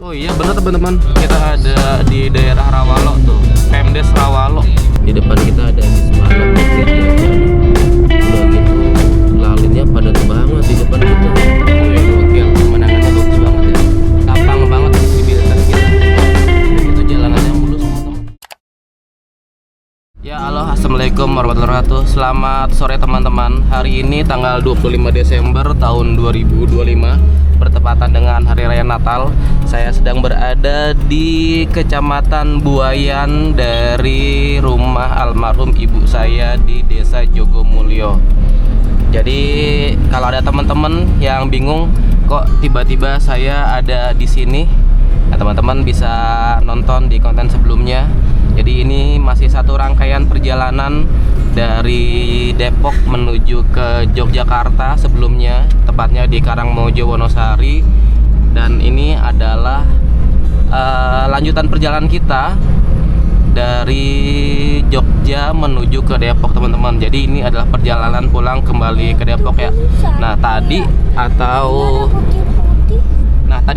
Oh iya benar teman-teman, kita ada di daerah Rawalo tuh, Pemdes Rawalo. Di depan kita ada Wismana Putri Jajan. Udah gitu lalinnya padat banget di depan kita. Wih gokil, pemandangannya bagus banget ya. Lapang banget di depan kita. Itu jalanannya mulus teman-teman. Ya halo, assalamualaikum warahmatullahi wabarakatuh. Selamat sore teman-teman. Hari ini tanggal 25 Desember tahun 2025, bertepatan dengan Hari Raya Natal. Saya sedang berada di Kecamatan Buayan dari rumah almarhum ibu saya di Desa Jogomulyo. Jadi kalau ada teman-teman yang bingung kok tiba-tiba saya ada di sini, nah, teman-teman bisa nonton di konten sebelumnya. Jadi ini masih satu rangkaian perjalanan dari Depok menuju ke Yogyakarta sebelumnya, tepatnya di Karangmojo Wonosari. Dan ini adalah lanjutan perjalanan kita dari Jogja menuju ke Depok teman-teman. Jadi ini adalah perjalanan pulang kembali ke Depok ya. Nah tadi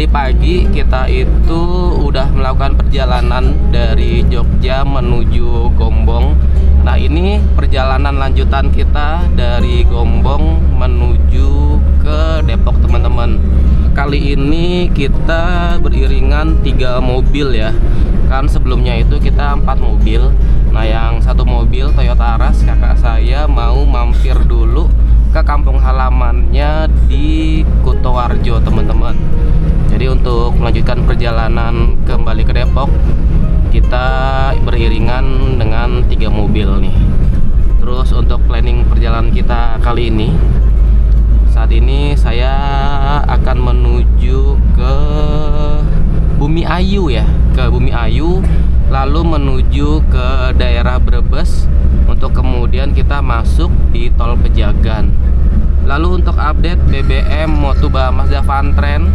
pagi kita itu udah melakukan perjalanan dari Jogja menuju Gombong. Nah ini perjalanan lanjutan kita dari Gombong menuju ke Depok teman-teman. Kali ini kita beriringan 3 mobil ya. Kan sebelumnya itu kita 4 mobil. Nah yang satu mobil Toyota Aras kakak saya mau mampir dulu ke kampung halamannya di Kutoarjo teman-teman. Jadi untuk melanjutkan perjalanan kembali ke Depok, kita beriringan dengan 3 mobil nih. Terus untuk planning perjalanan kita kali ini, saat ini saya akan menuju ke Bumi Ayu ya, ke Bumi Ayu, lalu menuju ke daerah Brebes untuk kemudian kita masuk di Tol Pejagan. Lalu untuk update BBM Motuba Mazda Fantren,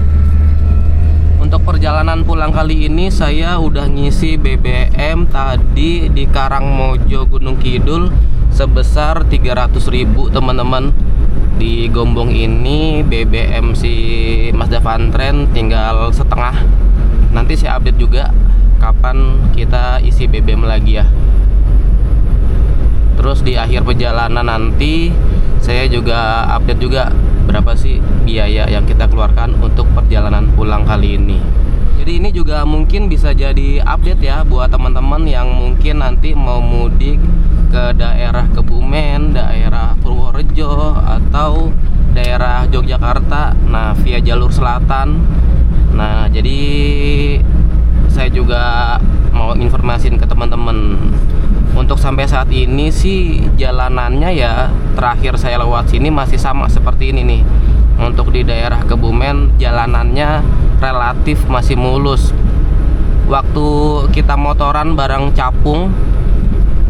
untuk perjalanan pulang kali ini saya udah ngisi BBM tadi di Karangmojo Gunung Kidul sebesar 300.000 teman-teman. Di Gombong ini BBM si Mazda Fantren tinggal setengah. Nanti saya update juga kapan kita isi BBM lagi ya. Terus di akhir perjalanan nanti saya juga update juga berapa sih biaya yang kita keluarkan untuk perjalanan pulang kali ini. Jadi ini juga mungkin bisa jadi update ya buat teman-teman yang mungkin nanti mau mudik ke daerah Kebumen, daerah Purworejo, atau daerah Yogyakarta, nah via jalur selatan. Nah jadi saya juga mau informasin ke teman-teman, untuk sampai saat ini sih jalanannya ya, terakhir saya lewat sini masih sama seperti ini nih. Untuk di daerah Kebumen jalanannya relatif masih mulus. Waktu kita motoran bareng Capung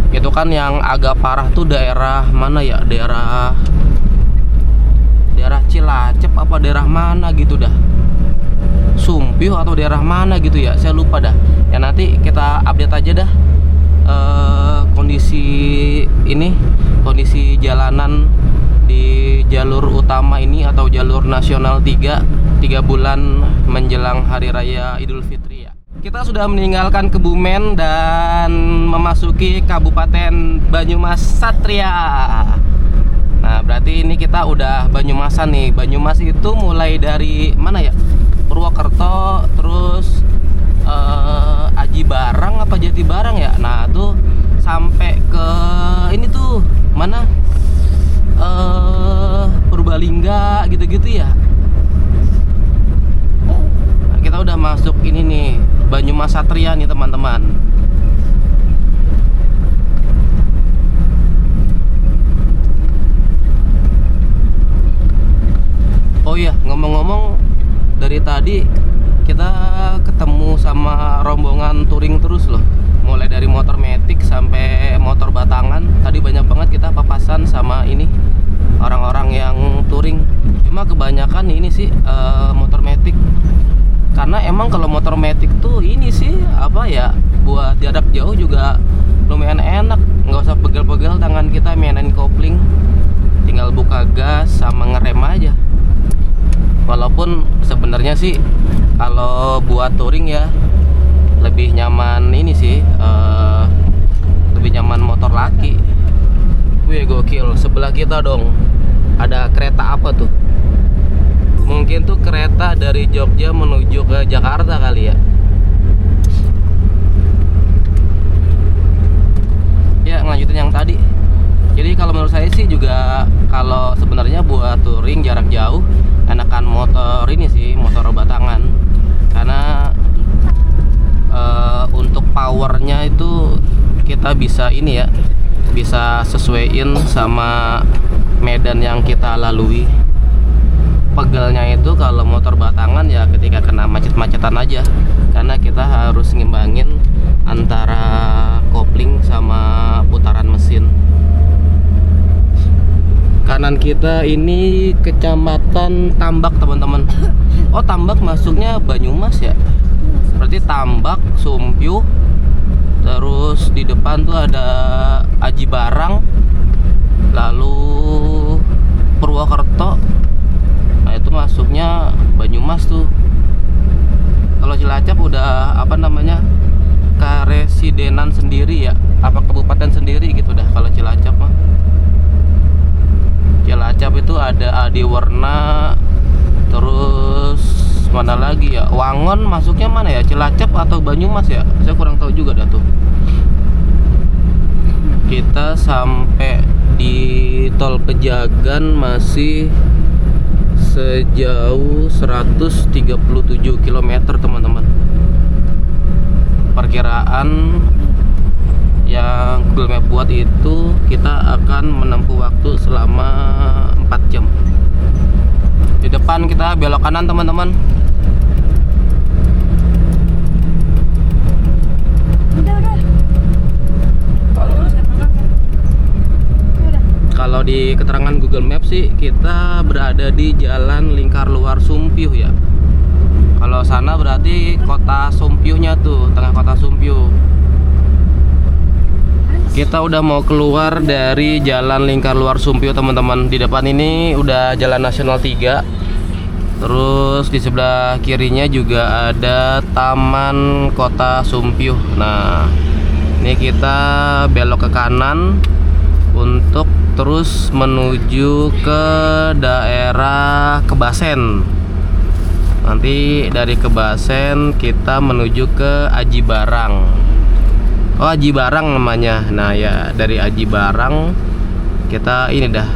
itu kan yang agak parah tuh daerah mana ya, daerah Cilacap apa daerah mana gitu dah, Sumpih atau daerah mana gitu ya, saya lupa dah ya. Nanti kita update aja dah kondisi jalanan di jalur utama ini atau jalur nasional 3 bulan menjelang Hari Raya Idul Fitri ya. Kita sudah meninggalkan Kebumen dan memasuki Kabupaten Banyumas Satria. Nah berarti ini kita udah Banyumasan nih. Banyumas itu mulai dari mana ya, Purwokerto, terus Aji Barang apa Jati Barang ya. Nah tuh sampai ke ini tuh mana, Purbalingga gitu-gitu ya. Nah, kita udah masuk ini nih Banyumas Satria nih teman-teman. Oh iya, ngomong-ngomong, dari tadi kita ketemu sama rombongan touring terus loh. Mulai dari motor metik sampai motor batangan. Tadi banyak banget kita papasan sama ini orang-orang yang touring. Cuma kebanyakan ini sih motor metik. Karena emang kalau motor metik tuh ini sih apa ya, buat jarak jauh juga lumayan enak. Nggak usah pegel-pegel tangan kita mainin kopling, tinggal buka gas sama ngerem aja. Walaupun sebenarnya sih Kalau buat touring ya lebih nyaman ini sih, lebih nyaman motor laki. Wih gokil, sebelah kita dong ada kereta apa tuh? Mungkin tuh kereta dari Jogja menuju ke Jakarta kali ya. Ya ngelanjutin yang tadi. Jadi kalau menurut saya sih juga, kalau sebenarnya buat touring jarak jauh enakan motor ini sih, motor batangan. Karena untuk powernya itu kita bisa ini ya, bisa sesuaiin sama medan yang kita lalui. Pegelnya itu kalau motor batangan ya ketika kena macet-macetan aja, karena kita harus ngimbangin antara kopling sama putaran mesin. Kanan kita ini kecamatan Tambak teman-teman. Oh Tambak masuknya Banyumas ya, berarti Tambak, Sumpyuh, terus di depan tuh ada Aji Barang, lalu Purwokerto. Nah itu masuknya Banyumas tuh. Kalau Cilacap udah apa namanya, karesidenan sendiri ya, apa kabupaten sendiri gitu dah kalau Cilacap mah. Cilacap itu ada Adiwarna, terus mana lagi ya, Wangon masuknya mana ya, Cilacap atau Banyumas ya, saya kurang tahu juga dah tuh. Kita sampai di tol Pejagan masih sejauh 137 km teman-teman. Perkiraan yang Google Map buat itu kita akan menempuh waktu selama 4 jam. Di depan kita belok kanan teman-teman. Kalau di keterangan Google Map sih kita berada di Jalan Lingkar Luar Sumpyuh ya. Kalau sana berarti kota Sumpyuhnya tuh, tengah kota Sumpyuh. Kita udah mau keluar dari Jalan Lingkar Luar Sumpyuh teman-teman. Di depan ini udah Jalan Nasional 3. Terus di sebelah kirinya juga ada Taman Kota Sumpyuh. Nah, ini kita belok ke kanan untuk terus menuju ke daerah Kebasen. Nanti dari Kebasen kita menuju ke Aji Barang. Oh Aji Barang namanya. Nah ya dari Aji Barang kita ini dah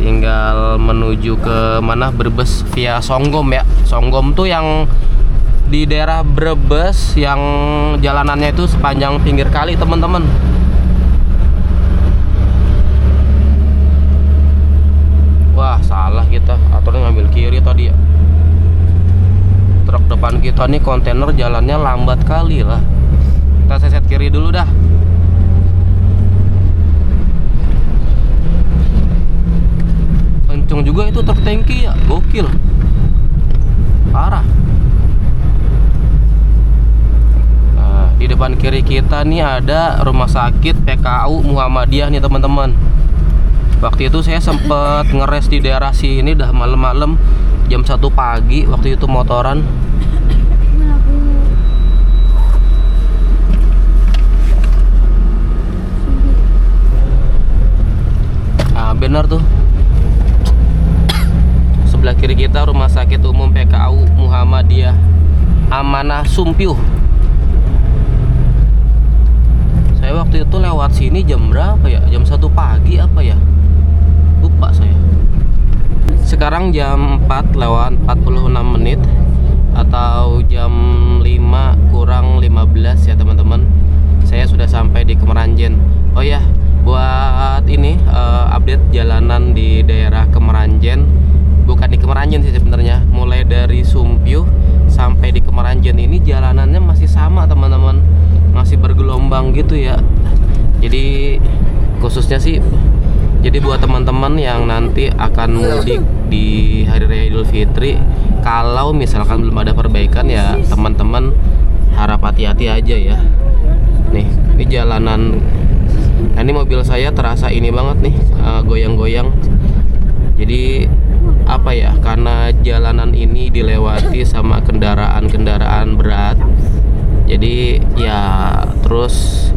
tinggal menuju ke mana, Brebes via Songgom ya. Songgom tuh yang di daerah Brebes, yang jalanannya itu sepanjang pinggir kali teman-teman. Wah salah kita, aturnya ngambil kiri tadi ya. Truk depan kita nih kontainer jalannya lambat kali lah. Kita seset kiri dulu dah. Kenceng juga itu truk tangki ya, gokil, parah. Nah, di depan kiri kita nih ada rumah sakit PKU Muhammadiyah nih teman-teman. Waktu itu saya sempet ngeres di daerah sini dah malam-malam jam 1 pagi waktu itu motoran. Nah, bener tuh. Sebelah kiri kita rumah sakit umum PKU Muhammadiyah Amanah Sumpyuh. Saya waktu itu lewat sini jam berapa ya? Jam 1 pagi apa ya? Lupa saya. Sekarang jam 4 lewat 46 menit atau jam 5 kurang 15 ya teman-teman. Saya sudah sampai di Kemeranjen. Oh ya, buat ini update jalanan di daerah Kemeranjen. Bukan di Kemeranjen sih sebenarnya. Mulai dari Sumpyuh sampai di Kemeranjen ini jalanannya masih sama teman-teman. Masih bergelombang gitu ya. Jadi khususnya sih, jadi buat teman-teman yang nanti akan mudik di Hari Raya Idul Fitri, kalau misalkan belum ada perbaikan ya teman-teman harap hati-hati aja ya. Nih, ini jalanan. Nah, ini mobil saya terasa ini banget nih, goyang-goyang. Jadi apa ya, karena jalanan ini dilewati sama kendaraan-kendaraan berat, jadi ya terus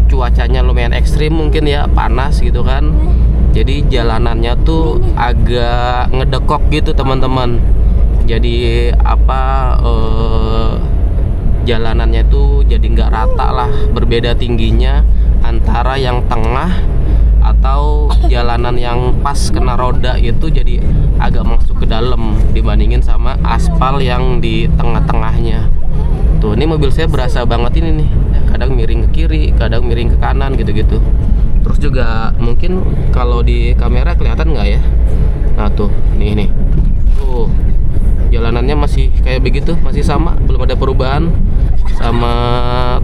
cuacanya lumayan ekstrim mungkin ya, panas gitu kan. Jadi jalanannya tuh agak ngedekok gitu teman-teman. Jadi apa, jalanannya tuh jadi nggak rata lah, berbeda tingginya antara yang tengah atau jalanan yang pas kena roda itu jadi agak masuk ke dalam dibandingin sama aspal yang di tengah-tengahnya. Tuh, ini mobil saya berasa banget ini nih, kadang miring ke kiri, kadang miring ke kanan gitu-gitu. Terus juga mungkin kalau di kamera kelihatan nggak ya? Nah tuh, nih tuh jalanannya masih kayak begitu, masih sama, belum ada perubahan sama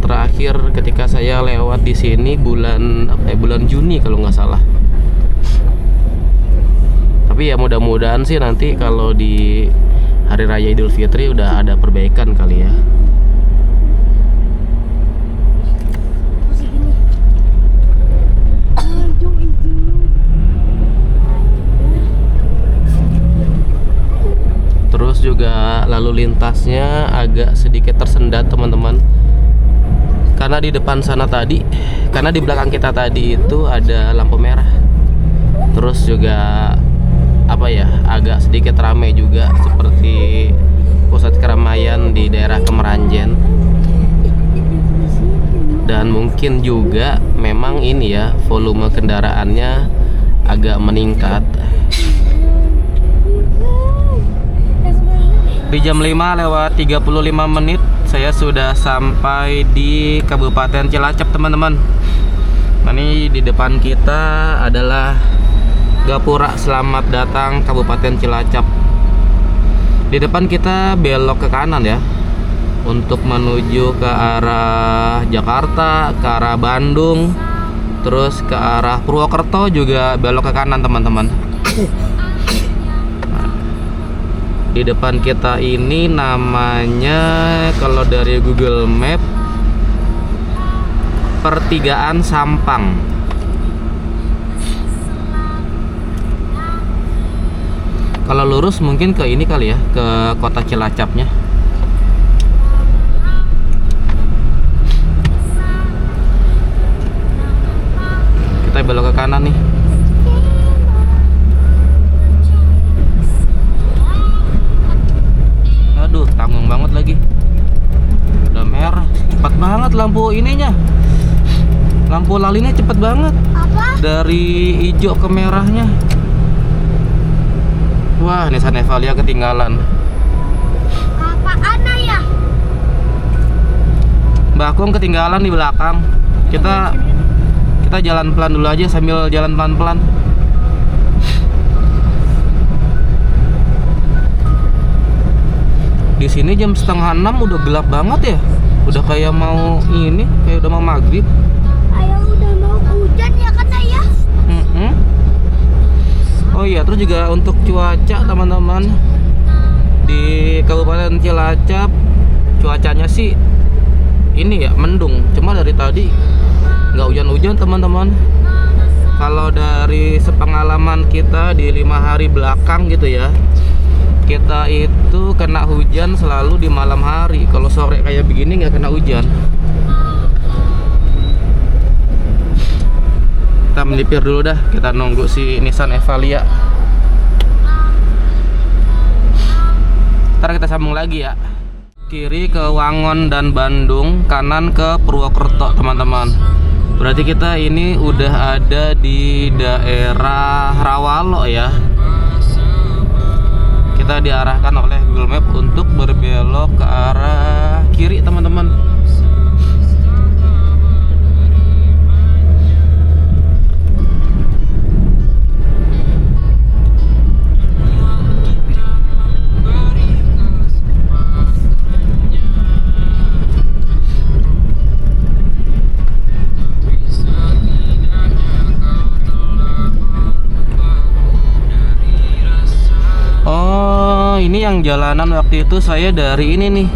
terakhir ketika saya lewat di sini bulan apa ya, bulan Juni kalau nggak salah. Tapi ya mudah-mudahan sih nanti kalau di Hari Raya Idul Fitri udah ada perbaikan kali ya. Terus juga lalu lintasnya agak sedikit tersendat teman-teman, karena di depan sana tadi, karena di belakang kita tadi itu ada lampu merah. Terus juga apa ya, agak sedikit ramai juga seperti pusat keramaian di daerah Kemeranjen. Dan mungkin juga memang ini ya, volume kendaraannya agak meningkat. Di jam 5:35 saya sudah sampai di Kabupaten Cilacap teman-teman. Nah, ini di depan kita adalah Gapura Selamat Datang Kabupaten Cilacap. Di depan kita belok ke kanan ya, untuk menuju ke arah Jakarta, ke arah Bandung, terus ke arah Purwokerto juga belok ke kanan teman-teman. Di depan kita ini namanya kalau dari Google Map Pertigaan Sampang. Kalau lurus mungkin ke ini kali ya, ke kota Cilacapnya. Kita belok ke kanan nih. Aduh, tanggung banget lagi. Udah merah, cepat banget lampu ininya. Lampu lalinya cepet banget. Apa? Dari hijau ke merahnya. Wah, Nissan Evalia ketinggalan. Apaan ya? Mbak Akung ketinggalan di belakang. Kita jalan pelan dulu aja, sambil jalan pelan-pelan. Di sini jam 5:30 udah gelap banget ya. Udah kayak mau ini, kayak udah mau maghrib. Ayah udah mau hujan ya kan ayah? Oh iya, terus juga untuk cuaca teman-teman, di Kabupaten Cilacap cuacanya sih ini ya, mendung. Cuma dari tadi nggak hujan-hujan teman-teman. Kalau dari sepengalaman kita di 5 hari belakang gitu ya, kita itu kena hujan selalu di malam hari. Kalau sore kayak begini nggak kena hujan. Kita melipir dulu dah, kita nunggu si Nissan Evalia. Ntar kita sambung lagi ya. Kiri ke Wangon dan Bandung, kanan ke Purwokerto teman-teman. Berarti kita ini udah ada di daerah Rawalo ya. Kita diarahkan oleh Google Map untuk berbelok ke arah kiri teman-teman. Ini yang jalanan waktu itu saya dari ini nih,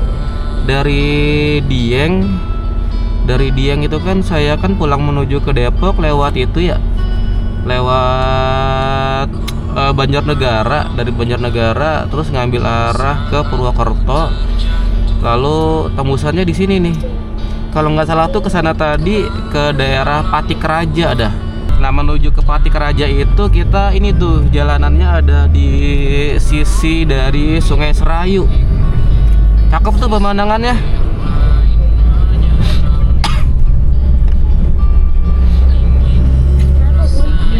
dari Dieng. Dari Dieng itu kan saya kan pulang menuju ke Depok lewat itu ya, lewat Banjarnegara, dari Banjarnegara terus ngambil arah ke Purwokerto, lalu tembusannya di sini nih. Kalau nggak salah tuh ke sana tadi ke daerah Patikeraja dah. Nah, menuju ke Patikeraja itu kita ini tuh jalanannya ada di sisi dari Sungai Serayu. Cakep tuh pemandangannya.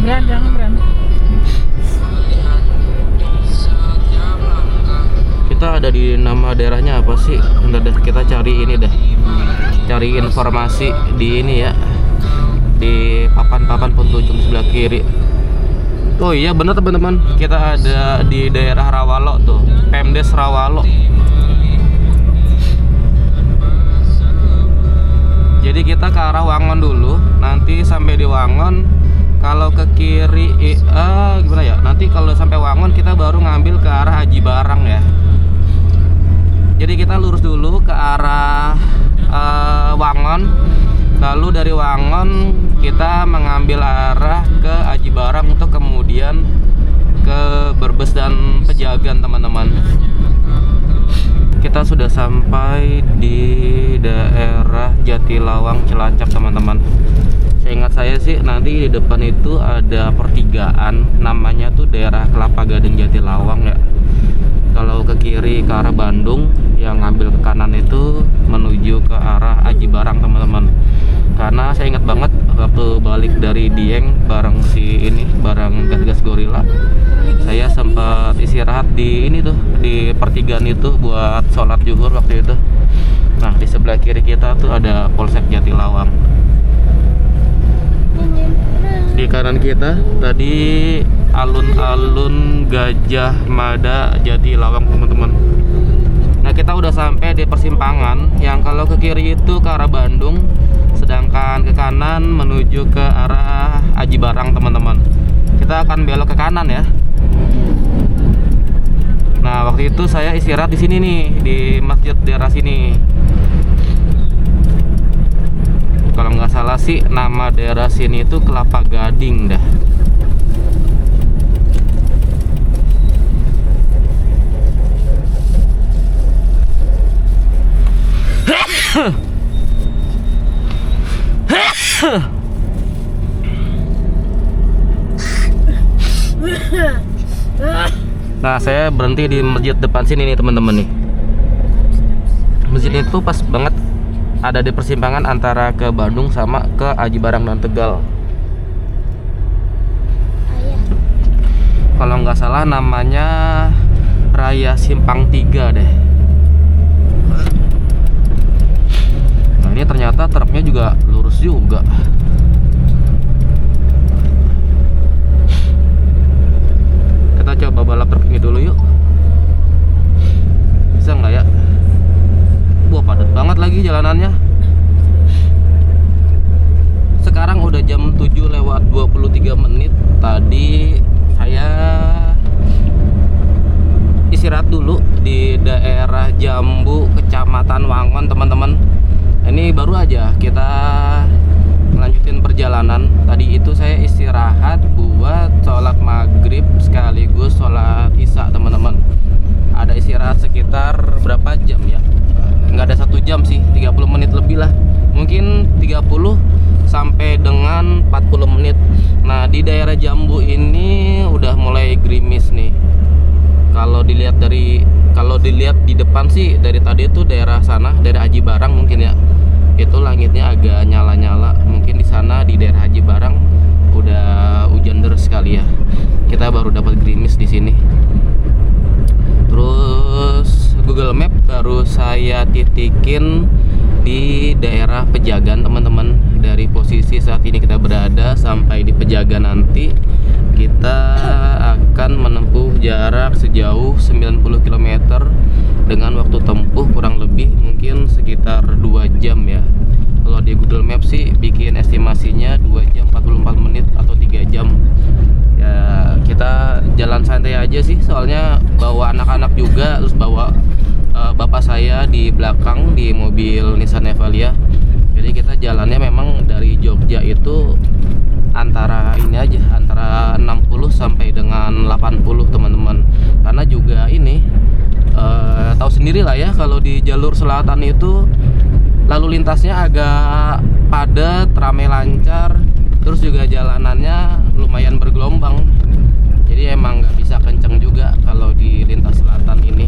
Beran, jangan beran. Kita ada di nama daerahnya apa sih? Bentar deh, kita cari ini dah. Cari informasi di ini ya. Di papan-papan petunjuk sebelah kiri. Oh iya bener teman-teman, kita ada di daerah Rawalo tuh, Pemdes Rawalo. Jadi kita ke arah Wangon dulu, nanti sampai di Wangon. Kalau ke kiri, gimana ya? Nanti kalau sampai Wangon kita baru ngambil ke arah Aji Barang ya. Jadi kita lurus dulu ke arah Wangon. Lalu dari Wangon kita mengambil arah ke Aji Barang untuk kemudian ke Brebes dan Pejagan teman-teman. Kita sudah sampai di daerah Jatilawang Cilacap teman-teman. Seingat saya sih nanti di depan itu ada pertigaan, namanya tuh daerah Kelapa Gading Jatilawang ya. Kalau ke kiri ke arah Bandung, yang ngambil ke kanan itu menuju ke arah Aji Barang teman-teman. Karena saya ingat banget waktu balik dari Dieng bareng bareng gas-gas gorila, saya sempat istirahat di ini tuh, di pertigaan itu buat sholat zuhur waktu itu. Nah, di sebelah kiri kita tuh ada Polsek Jatilawang. Di kanan kita tadi alun-alun Gajah Mada Jatilawang teman-teman. Nah, kita udah sampai di persimpangan yang kalau ke kiri itu ke arah Bandung, sedangkan ke kanan menuju ke arah Aji Barang teman-teman. Kita akan belok ke kanan ya. Nah, waktu itu saya istirahat di sini nih, di masjid daerah sini. Kalau nggak salah sih nama daerah sini itu Kelapa Gading dah. Nah, saya berhenti di masjid depan sini nih teman-teman nih. Masjid itu pas banget ada di persimpangan antara ke Bandung sama ke Aji Barang dan Tegal. Kalau nggak salah namanya Raya Simpang 3 deh. Nah, ini ternyata truknya juga lurus juga. Kita coba balap truk ini dulu yuk. Bisa nggak ya? Wah, padat banget lagi jalanannya. Sekarang udah jam 7:23. Tadi saya istirahat dulu di daerah Jambu, Kecamatan Wangon teman-teman. Ini baru aja kita melanjutin perjalanan. Tadi itu saya istirahat buat sholat maghrib sekaligus sholat isya teman-teman. Ada istirahat sekitar berapa jam ya? Nggak ada 1 jam sih, 30 menit lebih lah, mungkin 30 sampai dengan 40 menit. Nah, di daerah Jambu ini udah mulai gerimis nih. Kalau dilihat di depan sih dari tadi itu daerah sana, daerah Aji Barang mungkin ya, itu langitnya agak nyala-nyala. Mungkin di sana di daerah Aji Barang udah hujan deras sekali ya. Kita baru dapat gerimis di sini. Terus Google Map baru saya titikin di daerah Pejagan teman-teman. Dari posisi saat ini kita berada sampai di Pejagan nanti kita akan menempuh jarak sejauh 90 km dengan waktu tempuh kurang lebih mungkin sekitar 2 jam ya. Kalau di Google Map sih bikin estimasinya 2 jam 44 menit atau 3 jam. Ya, kita jalan santai aja sih, soalnya bawa anak-anak juga, terus bawa bapak saya di belakang di mobil Nissan Evalia. Jadi Jadi kita jalannya memang dari Jogja itu antara ini aja, antara 60 sampai dengan 80 teman-teman. Karena juga ini tahu sendiri lah ya, kalau di jalur selatan itu lalu lintasnya agak padat, ramai lancar, terus juga jalanannya lumayan bergelombang. Jadi emang nggak bisa kenceng juga kalau di lintas selatan ini.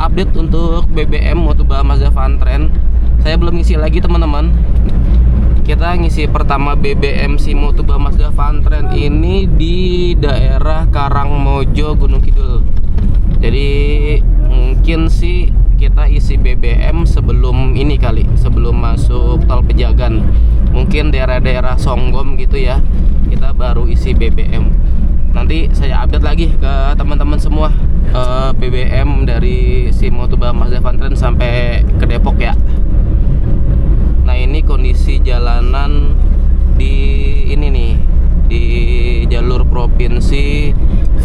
Update untuk BBM Motoba Mazda Vantrend, saya belum ngisi lagi teman-teman. Kita ngisi pertama BBM si Motoba Mazda Vantrend ini di daerah Karangmojo, Gunung Kidul. Jadi mungkin sih kita isi BBM sebelum ini kali, sebelum masuk tol Pejagan. Mungkin daerah-daerah Songgom gitu ya, kita baru isi BBM. Nanti saya update lagi ke teman-teman semua BBM dari si Motoba Mazda Vantrend sampai ke Depok ya. Nah ini kondisi jalanan di ini nih, di jalur provinsi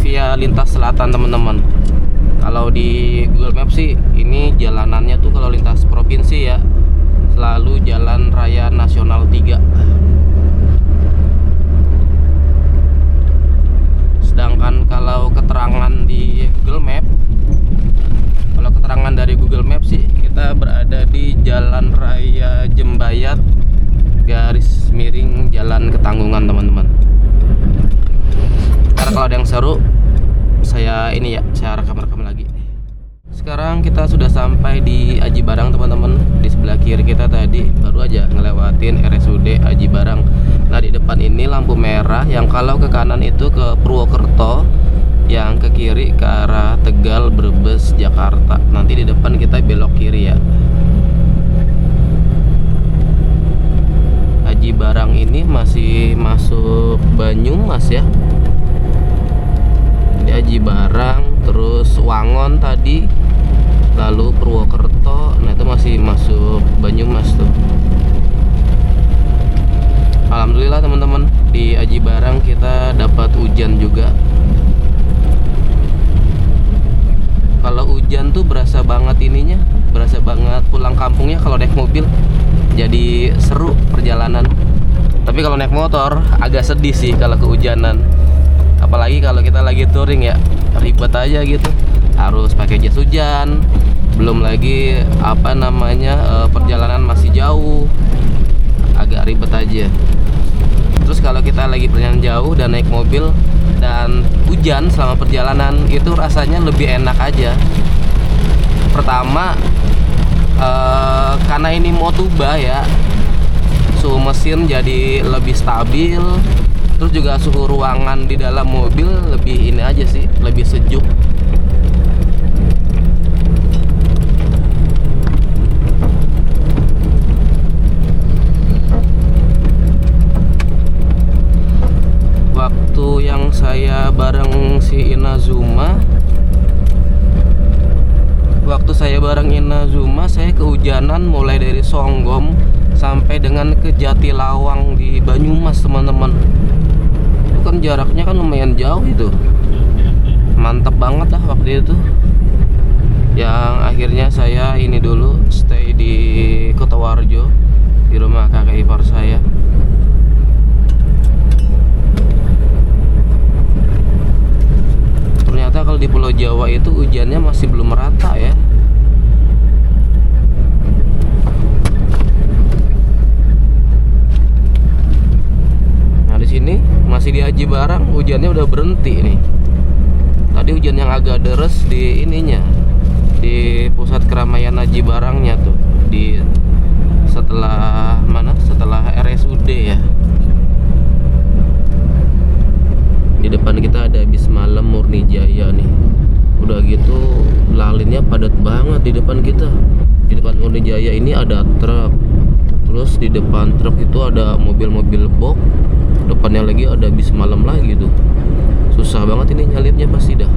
via lintas selatan teman-teman. Kalau di Google Maps sih ini jalanannya tuh kalau lintas provinsi ya selalu Jalan Raya Nasional 3. Sedangkan kalau keterangan di Google Map, kalau keterangan dari Google Map sih kita berada di Jalan Raya Jembayat garis miring Jalan Ketanggungan teman-teman. Karena kalau ada yang seru saya ini ya, saya rekam-rekam lagi. Sekarang kita sudah sampai di Aji Barang teman-teman. Di sebelah kiri kita tadi baru aja ngelewatin RSUD Aji Barang. Nah di depan ini lampu merah, yang kalau ke kanan itu ke Purwokerto, yang ke kiri ke arah Tegal, Brebes, Jakarta. Nanti di depan kita belok kiri ya. Aji Barang ini masih masuk Banyumas ya. Di Aji Barang, terus Wangon tadi, lalu Purwokerto. Nah itu masih masuk Banyumas tuh. Alhamdulillah teman-teman, di Aji Barang kita dapat hujan juga. Kalau hujan tuh berasa banget ininya, berasa banget pulang kampungnya kalau naik mobil. Jadi seru perjalanan. Tapi kalau naik motor agak sedih sih kalau kehujanan. Apalagi kalau kita lagi touring ya, ribet aja gitu. Harus pakai jas hujan. Belum lagi apa namanya, perjalanan masih jauh. Agak ribet aja. Terus kalau kita lagi perjalanan jauh dan naik mobil dan hujan selama perjalanan, itu rasanya lebih enak aja. Pertama karena ini Motoba ya, suhu mesin jadi lebih stabil. Terus juga suhu ruangan di dalam mobil lebih ini aja sih, lebih sejuk. Waktu yang saya bareng si Inazuma, saya kehujanan mulai dari Songgom sampai dengan ke Jatilawang di Banyumas teman-teman. Itu kan jaraknya kan lumayan jauh itu. Mantap banget dah waktu itu. Yang akhirnya saya ini dulu stay di Kutowarjo, di rumah kakek ipar saya. Ternyata kalau di Pulau Jawa itu hujannya masih belum merata ya. Nah di sini masih di Aji Barang, hujannya udah berhenti nih. Tadi hujan yang agak deres di ininya, di pusat keramaian Aji Barangnya tuh, di setelah mana? Setelah RSUD ya. Di depan kita ada bis malam Murni Jaya nih. Udah gitu lalinnya padat banget di depan kita. Di depan Murni Jaya ini ada truk. Terus di depan truk itu ada mobil-mobil box. Depannya lagi ada bis malam lagi tuh. Susah banget ini nyalipnya pasti dah.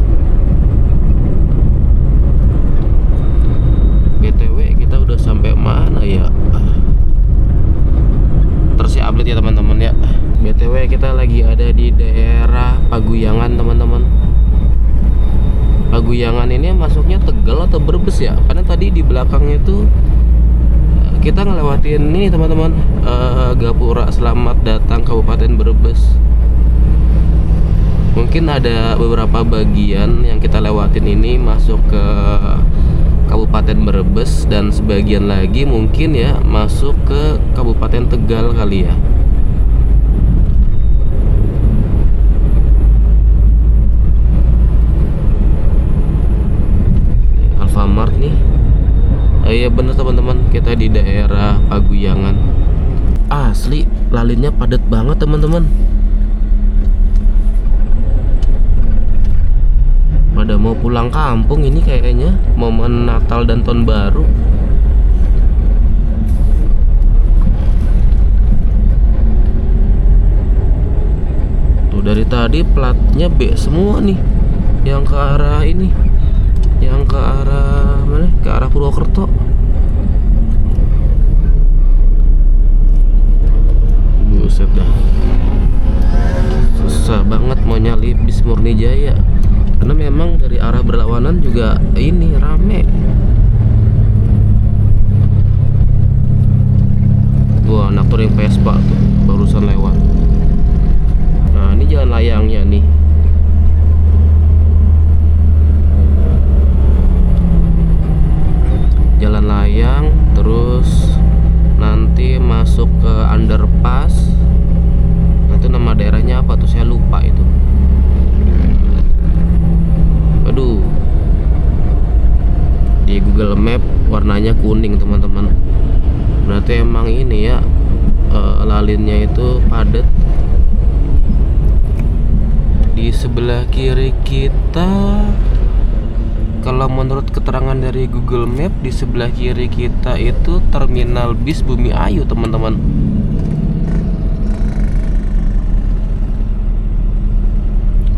BTW kita udah sampai mana ya? Terus ya update ya teman-teman ya. BTW kita lagi ada di daerah Paguyangan teman-teman. Paguyangan ini masuknya Tegal atau Brebes ya? Karena tadi di belakangnya itu kita ngelewatin ini teman-teman, Gapura Selamat Datang Kabupaten Brebes. Mungkin ada beberapa bagian yang kita lewatin ini masuk ke Kabupaten Brebes, dan sebagian lagi mungkin ya masuk ke Kabupaten Tegal kali ya. Alfamart nih. Iya bener teman-teman, kita di daerah Paguyangan. Asli lalinnya padat banget teman-teman. Pada mau pulang kampung ini kayaknya, momen Natal dan Tahun Baru. Tuh dari tadi platnya B semua nih, yang ke arah ini, yang ke arah mana? Ke arah Purwokerto. Buset dah, susah banget mau nyalip bis Murni Jaya, karena memang dari arah berlawanan juga ini rame. Wah, anak touring Vespa tuh barusan lewat. Nah ini jalan layangnya nih. Jalan layang, terus nanti masuk ke underpass. Nanti nama daerahnya apa tuh saya lupa itu. Aduh, di Google Map warnanya kuning teman-teman. Berarti emang ini ya, lalinnya itu padat. Di sebelah kiri kita, kalau menurut keterangan dari Google Map, di sebelah kiri kita itu terminal bis Bumi Ayu teman-teman.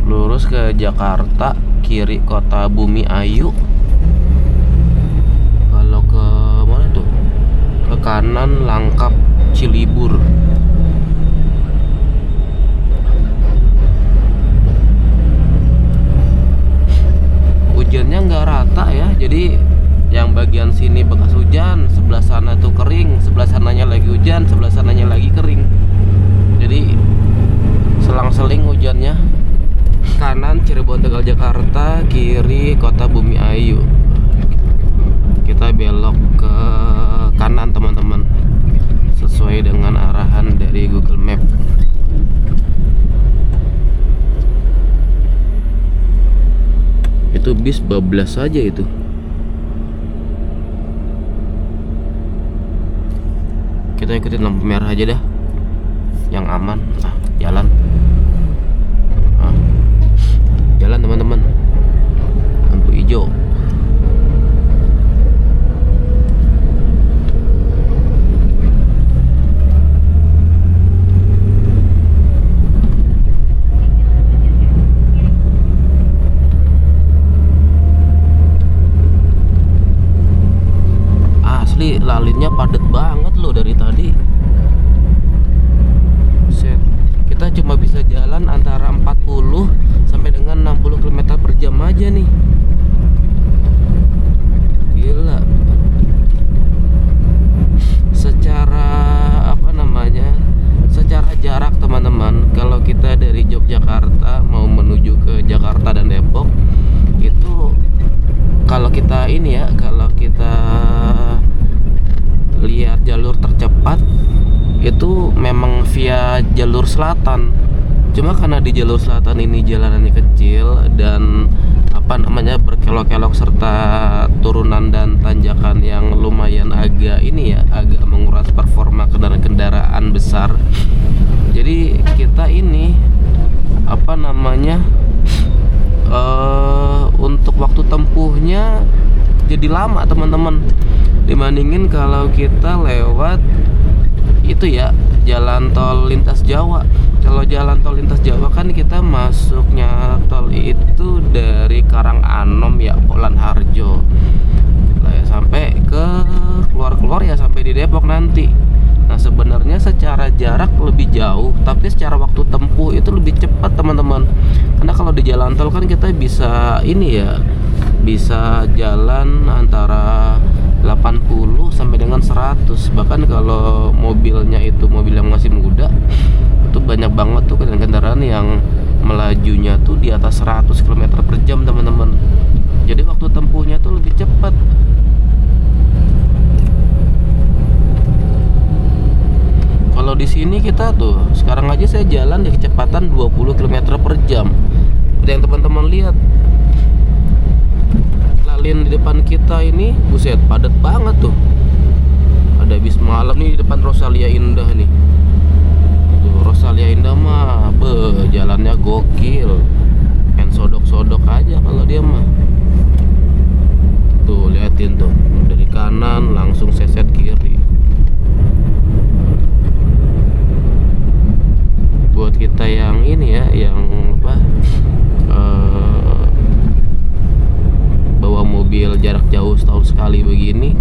Lurus ke Jakarta, kiri kota Bumi Ayu. Kalau ke mana tuh? Ke kanan Langkap Cilibur. Hujannya nggak rata ya, jadi yang bagian sini bekas hujan, sebelah sana tuh kering, sebelah sananya lagi hujan, sebelah sananya lagi kering. Jadi selang-seling hujannya. Kanan Cirebon Tegal Jakarta, kiri kota Bumi Ayu. Kita belok ke kanan teman-teman, sesuai dengan arahan dari Google Map. Itu bis bablas saja itu. Kita ikutin lampu merah aja dah, yang aman. Jalan. Jalan teman-teman, lampu hijau. Asli lalinnya padat banget loh dari tadi. Set. Kita cuma bisa jalan antara 40 sampai dengan 60 km per jam aja nih. Gila. Secara apa namanya? Secara jarak teman-teman, kalau kita dari Yogyakarta mau menuju ke Jakarta dan Depok, itu kalau kita ini ya, kalau kita lihat jalur tercepat itu memang via jalur selatan. Cuma karena di jalur selatan ini jalanannya kecil dan apa namanya berkelok-kelok serta turunan dan tanjakan yang lumayan agak ini ya, agak menguras performa kendaraan besar. Jadi kita ini apa namanya untuk waktu tempuhnya jadi lama teman-teman, dibandingin kalau kita lewat itu ya jalan tol lintas Jawa. Kalau jalan tol lintas Jawa kan kita masuknya tol itu dari Karanganom ya, Polan Harjo lah ya, sampai ke keluar ya sampai di Depok nanti. Nah sebenarnya secara jarak lebih jauh, tapi secara waktu tempuh itu lebih cepat teman-teman. Karena kalau di jalan tol kan kita bisa ini ya, bisa jalan antara 80 sampai dengan 100 100. Bahkan kalau mobilnya itu mobil yang masih muda, itu banyak banget tuh kendaraan yang melajunya tuh di atas 100 km per jam teman-teman. Jadi waktu tempuhnya tuh lebih cepat. Kalau di sini kita tuh sekarang aja saya jalan di kecepatan 20 km per jam. Seperti yang teman-teman lihat, lalin di depan kita ini, buset, padat banget tuh. Ada bis malam nih di depan Rosalia Indah nih. Tuh, Rosalia Indah mah, jalannya gokil. Pengen sodok-sodok aja kalau dia mah. Tuh, liatin tuh, dari kanan langsung seset kiri. Buat kita yang ini ya, yang apa, bawa mobil jarak jauh setahun sekali begini,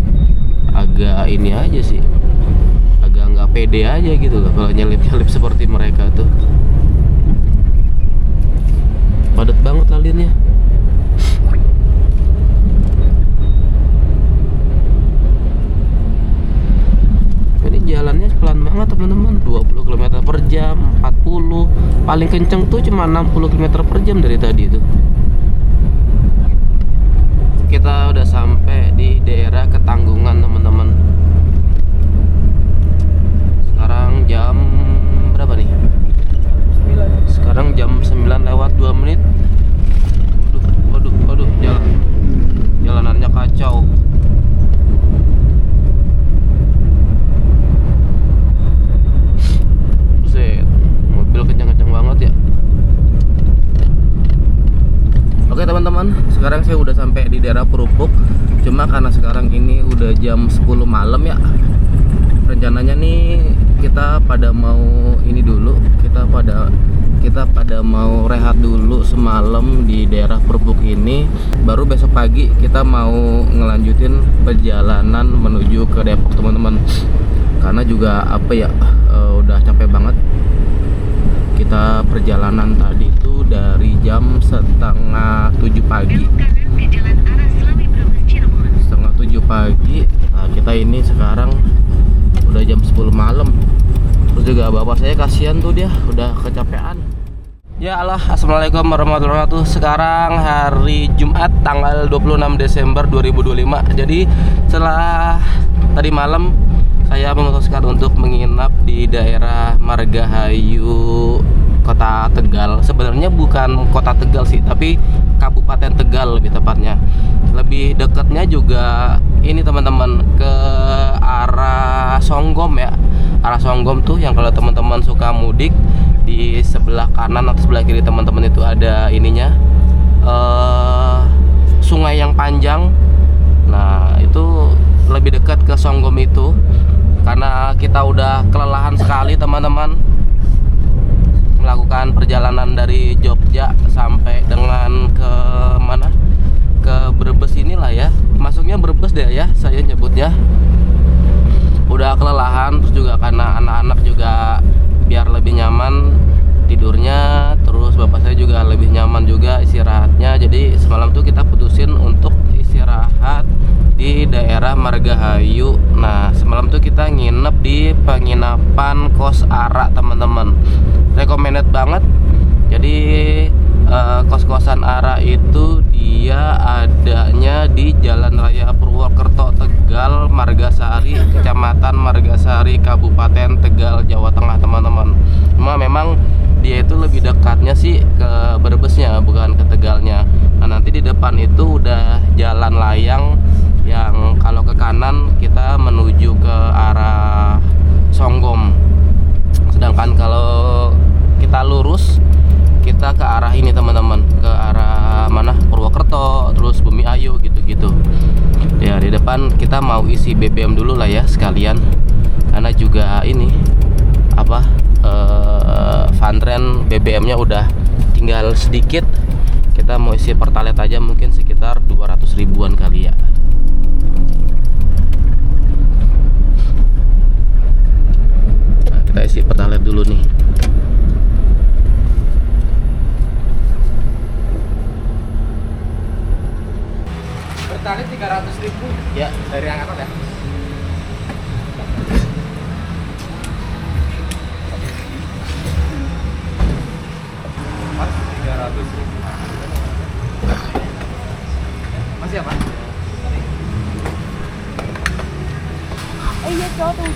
agak ini aja sih, agak nggak pede aja gitu loh kalau nyelip-nyelip seperti mereka tuh. Padat banget lalinnya. Ini jalannya pelan banget teman-teman, 20 km per jam, 40. Paling kenceng tuh cuma 60 km per jam dari tadi tuh. Kita udah sampai di daerah Ketanggungan teman-teman. Sekarang jam berapa nih? 9. Sekarang jam 9 lewat 2 menit. Waduh, jalanannya kacau. Buset, mobil kencang-kencang banget ya. Oke teman-teman, sekarang saya udah sampai di daerah Perupuk. Cuma karena sekarang ini udah jam 10 malam ya, rencananya nih kita pada mau ini dulu, kita pada mau rehat dulu semalam di daerah Perupuk ini. Baru besok pagi kita mau ngelanjutin perjalanan menuju ke Depok teman-teman. Karena juga apa ya, udah capek banget. Kita perjalanan tadi itu dari jam setengah 7 pagi. Setengah 7 pagi. Nah, kita ini sekarang udah jam 10 malam. Terus juga bapak saya kasihan tuh, dia udah kecapean. Ya Allah, assalamualaikum warahmatullahi wabarakatuh. Sekarang hari Jumat tanggal 26 Desember 2025. Jadi setelah tadi malam saya memutuskan untuk menginap di daerah Margahayu, Kota Tegal. Sebenarnya bukan Kota Tegal sih, tapi Kabupaten Tegal lebih tepatnya. Lebih dekatnya juga ini teman-teman, ke arah Songgom ya. Arah Songgom tuh yang kalau teman-teman suka mudik, di sebelah kanan atau sebelah kiri teman-teman itu ada ininya, sungai yang panjang. Nah, itu lebih dekat ke Songgom itu. Karena kita udah kelelahan sekali teman-teman melakukan perjalanan dari Jogja sampai dengan ke mana, ke Brebes inilah ya, masuknya Brebes deh ya saya nyebutnya. Udah kelelahan, terus juga karena anak-anak juga biar lebih nyaman tidurnya, terus bapak saya juga lebih nyaman juga istirahatnya. Jadi semalam tuh kita putusin untuk istirahat di daerah Margahayu. Nah, semalam tuh kita nginep di penginapan Kos Ara teman-teman. Recommended banget. Jadi kos-kosan Ara itu dia adanya di Jalan Raya Purwokerto, Tegal, Margasari, Kecamatan Margasari, Kabupaten Tegal, Jawa Tengah teman-teman. Cuma memang dia itu lebih dekatnya sih ke Brebesnya, bukan ke Tegalnya. Nah, nanti di depan itu udah jalan layang yang kalau ke kanan kita menuju ke arah Songgom. Sedangkan kalau kita lurus kita ke arah ini teman-teman, ke arah mana, Purwokerto, terus Bumi Ayu gitu-gitu. Ya, di depan kita mau isi BBM dulu lah ya sekalian. Karena juga ini apa, Fantren BBM-nya udah tinggal sedikit. Kita mau isi Pertalite aja mungkin sekitar 200 ribuan kali ya. Nah, kita isi Pertalite dulu nih. Pertalite 300 ribu Ya, dari angkatan ya. Iya cowok 7.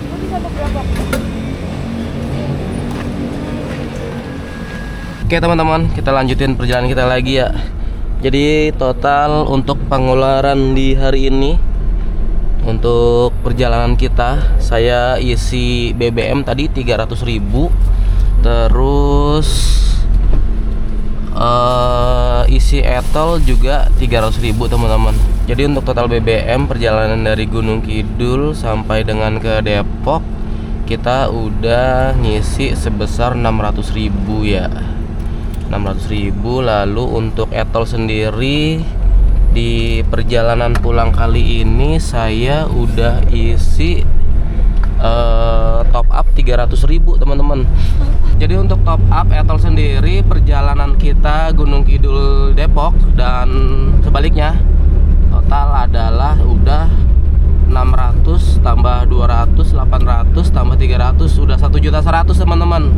Lu bisa berapa? Oke teman-teman, kita lanjutin perjalanan kita lagi ya. Jadi total untuk pengeluaran di hari ini untuk perjalanan kita, saya isi BBM tadi 300.000, terus isi etol juga 300.000 teman-teman. Jadi untuk total BBM perjalanan dari Gunung Kidul sampai dengan ke Depok kita udah ngisi sebesar 600.000 ya. 600.000. Lalu untuk etol sendiri di perjalanan pulang kali ini saya udah isi top up 300.000 teman-teman. Jadi untuk top up etol sendiri perjalanan kita Gunung Kidul Depok dan sebaliknya total adalah udah 600 tambah 200 800 tambah 300 sudah 1.100.000 teman-teman.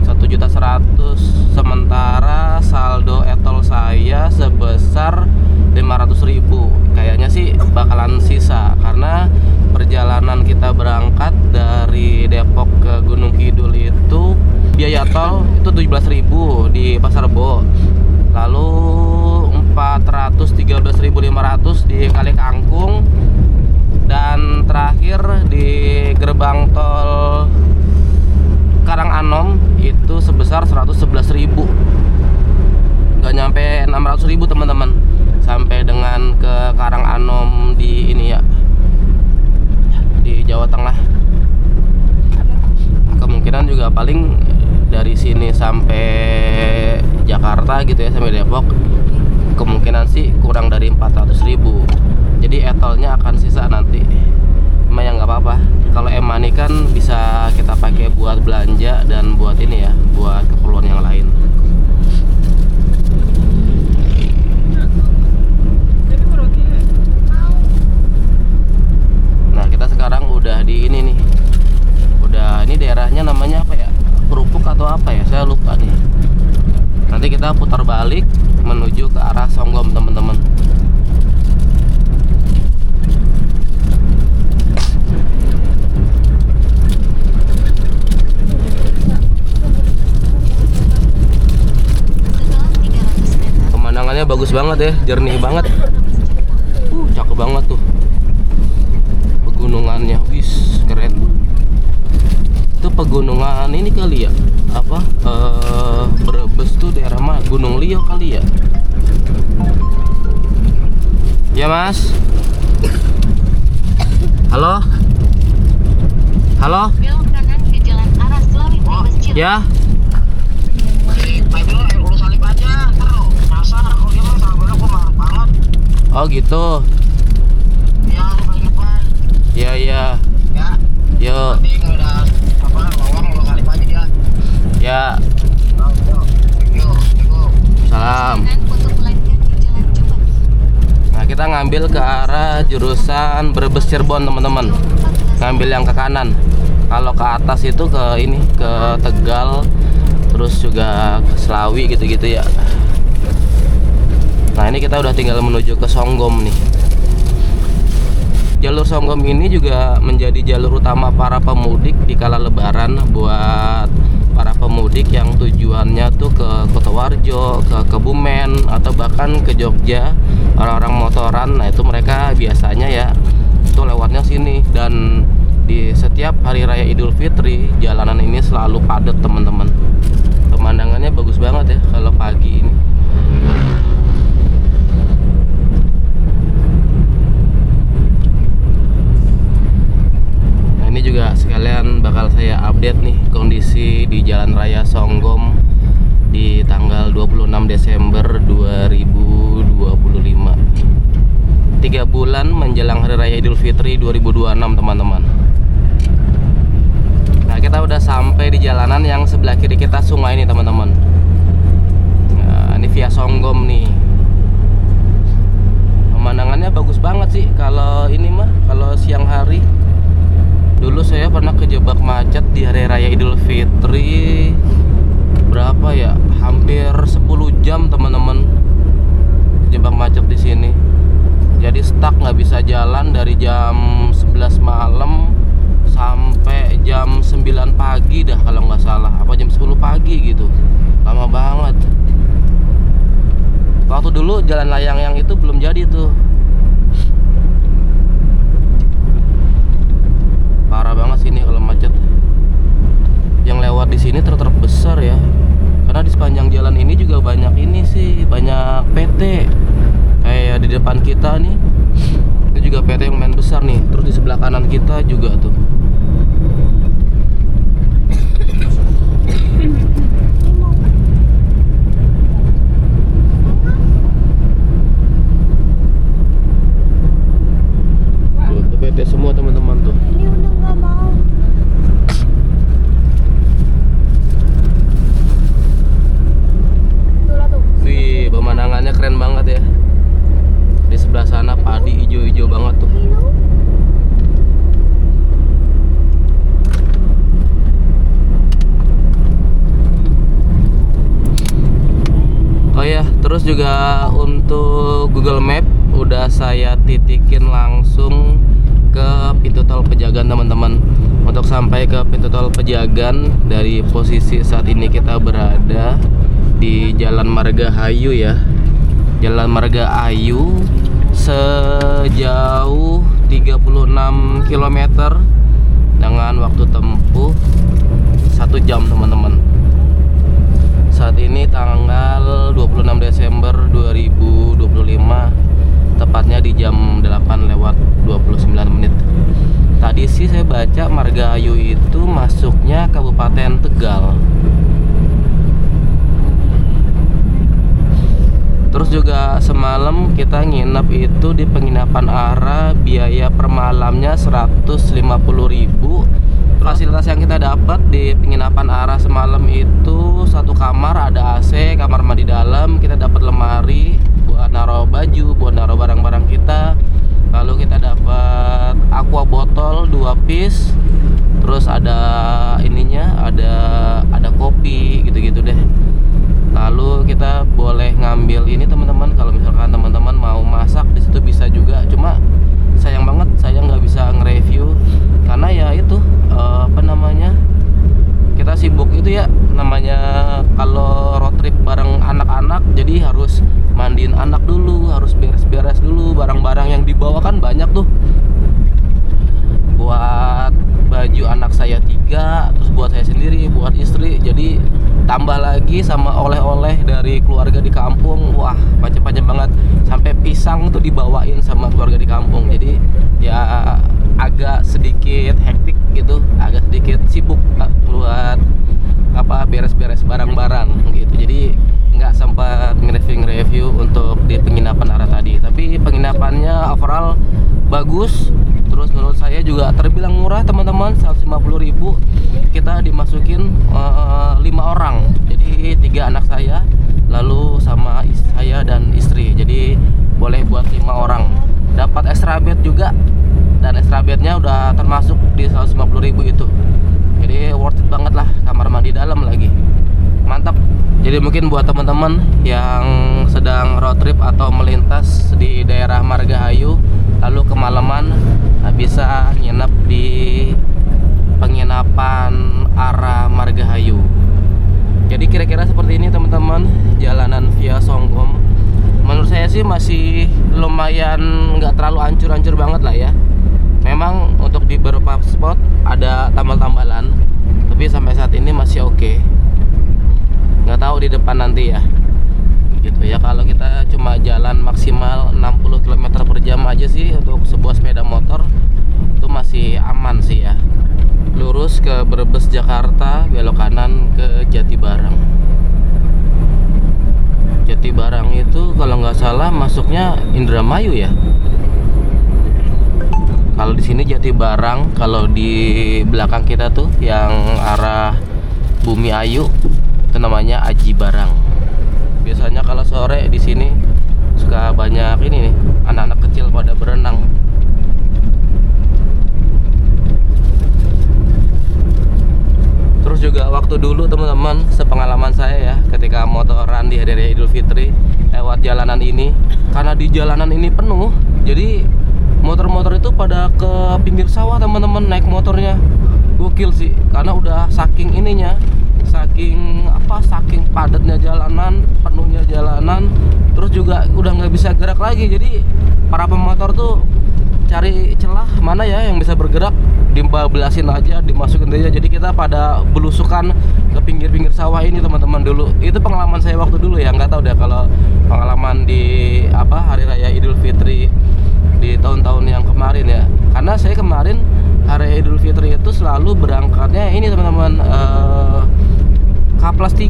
1.100.000. Sementara saldo etol saya sebesar 500.000. Kayaknya sih bakalan sisa karena perjalanan kita berangkat dari Depok ke Gunung Kidul itu biaya tol itu 17.000 di Pasar Rebo. Lalu 413.500 di Kali Kangkung, dan terakhir di gerbang tol Karanganom itu sebesar 111.000. Gak nyampe 600.000 teman-teman sampai dengan ke Karanganom di ini ya, di Jawa Tengah. Kemungkinan juga paling dari sini sampai Jakarta gitu ya, sampai Depok kemungkinan sih kurang dari 400.000. Jadi etolnya akan sisa nanti. Cuma ya nggak apa-apa, kalau e-money kan bisa kita pakai buat belanja dan buat ini ya, buat keperluan yang lain. Nah kita sekarang udah di ini nih, udah ini daerahnya namanya apa ya, Kerupuk atau apa ya, saya lupa nih. Nanti kita putar balik menuju ke arah Songgom teman-teman. Pemandangannya bagus banget ya, jernih banget. Cakep banget tuh pegunungannya, wis keren. Itu pegunungan ini kali ya, apa Brebes tuh daerah mana, Gunung Liau kali ya. Ya mas, halo, halo, belok kanan ke jalan arah Selawi Masjid. ya. Oh gitu. Ya, lu depan. Ya ya. Ya. Yuk. Nanti kalau udah apa lowong lu salip aja dia. Ya. Yuk. Salam. Kanan untuk melanjutkan ke jalan Jumat. Nah kita ngambil ke arah jurusan Brebes Cirebon teman-teman. Ngambil yang ke kanan. Kalau ke atas itu ke ini, ke Tegal, terus juga ke Selawi gitu-gitu ya. Nah ini kita udah tinggal menuju ke Songgom nih. Jalur Songgom ini juga menjadi jalur utama para pemudik di kala lebaran, buat para pemudik yang tujuannya tuh ke Kotowarjo, ke Kebumen, atau bahkan ke Jogja. Orang-orang motoran, nah itu mereka biasanya ya itu lewatnya sini. Dan di setiap hari raya Idul Fitri jalanan ini selalu padat teman-teman. Pemandangannya bagus banget ya kalau pagi ini. Ini juga sekalian bakal saya update nih kondisi di Jalan Raya Songgom di tanggal 26 Desember 2025. 3 bulan menjelang Hari Raya Idul Fitri 2026 teman-teman. Nah kita udah sampai di jalanan yang sebelah kiri kita sungai nih teman-teman. Nah ini via Songgom nih. Pemandangannya bagus banget sih kalau ini mah, kalau siang hari. Dulu saya pernah kejebak macet di Hari Raya Idul Fitri berapa ya? Hampir 10 jam teman-teman. Kejebak macet di sini. Jadi stuck, nggak bisa jalan dari jam 11 malam sampai jam 9 pagi dah kalau nggak salah, apa jam 10 pagi gitu. Lama banget. Waktu dulu jalan layang yang itu belum jadi tuh. Parah banget sini kalau macet. Yang lewat di sini truk besar ya. Karena di sepanjang jalan ini juga banyak ini sih, banyak PT. Kayak di depan kita nih, itu juga PT yang main besar nih. Terus di sebelah kanan kita juga tuh. Tuh, itu PT semua teman-teman tuh. Ini udah nggak mau. Tuh lah tuh. Wih, pemandangannya keren banget ya. Di sebelah sana padi hijau-hijau banget tuh. Oh ya, terus juga untuk Google Map udah saya titikin langsung ke pintu tol Pejagan teman-teman. Untuk sampai ke pintu tol Pejagan dari posisi saat ini kita berada di Jalan Margahayu ya. Jalan Margahayu sejauh 36 km dengan waktu tempuh 1 jam teman-teman. Saat ini tanggal 26 Desember 2025, tepatnya di jam 8:29. Tadi sih saya baca Margahayu itu masuknya Kabupaten Tegal. Terus juga semalam kita nginep itu di penginapan ARA, biaya per malamnya 150.000. Fasilitas yang kita dapat di penginapan ARA semalam itu 1 kamar, ada AC, kamar mandi dalam, kita dapat lemari buat naruh baju, buat naruh barang-barang kita. Lalu kita dapat aqua botol 2 piece. Terus ada ininya, ada kopi gitu-gitu deh. Lalu kita boleh ngambil ini teman-teman, kalau misalkan teman-teman mau masak di situ bisa juga. Cuma sayang banget saya nggak bisa nge-review karena ya itu apa namanya, kita sibuk itu ya, namanya kalau road trip bareng anak-anak, jadi harus mandiin anak dulu, harus beres-beres dulu. Barang-barang yang dibawa kan banyak tuh, buat baju anak saya 3, terus buat saya sendiri, buat istri, jadi tambah lagi sama oleh-oleh dari keluarga di kampung. Wah, macam-macam banget, sampai pisang tuh dibawain sama keluarga di kampung. Jadi ya agak sedikit hektik gitu, agak sedikit sibuk buat apa, beres-beres barang-barang gitu. Jadi nggak sempat nge-review untuk di penginapan ARA tadi. Tapi penginapannya overall bagus. Terus menurut saya juga terbilang murah teman-teman, 150.000. Kita dimasukin 5 orang, jadi 3 anak saya, lalu sama saya dan istri. Jadi boleh buat 5 orang. Dapat extra bed juga, dan extra bednya udah termasuk di 150.000 itu. Jadi worth it banget lah, kamar mandi dalam lagi, mantap. Jadi mungkin buat teman-teman yang sedang road trip atau melintas di daerah Margahayu lalu kemalaman, bisa nginep di penginapan ARA Margahayu. Jadi kira-kira seperti ini teman-teman jalanan via Songkom. Menurut saya sih masih lumayan, nggak terlalu hancur-hancur banget lah ya. Memang untuk di beberapa spot ada tambal-tambalan, tapi sampai saat ini masih oke. Nggak tahu di depan nanti ya gitu ya. Kalau kita cuma jalan maksimal 60 km per jam aja sih untuk sebuah sepeda motor, itu masih aman sih ya. Lurus ke Brebes Jakarta, belok kanan ke Jatibarang. Jatibarang itu kalau nggak salah masuknya Indramayu ya. Kalau di sini Jatibarang, kalau di belakang kita tuh yang arah Bumi Ayu itu namanya Aji Barang. Biasanya kalau sore di sini suka banyak ini nih, anak-anak kecil pada berenang. Terus juga waktu dulu teman-teman, sepengalaman saya ya, ketika motoran di hari raya Idul Fitri lewat jalanan ini, karena di jalanan ini penuh, jadi motor-motor itu pada ke pinggir sawah teman-teman naik motornya. Gokil sih, karena udah saking ininya, saking padatnya jalanan, penuhnya jalanan, terus juga udah nggak bisa gerak lagi. Jadi para pemotor tuh cari celah mana ya yang bisa bergerak, dibablasin aja, dimasukin aja. Jadi kita pada belusukan ke pinggir-pinggir sawah ini teman-teman dulu. Itu pengalaman saya waktu dulu ya, nggak tahu deh kalau pengalaman di hari raya Idul Fitri di tahun-tahun yang kemarin ya. Karena saya kemarin hari Idul Fitri itu selalu berangkatnya ini teman-teman, H+3,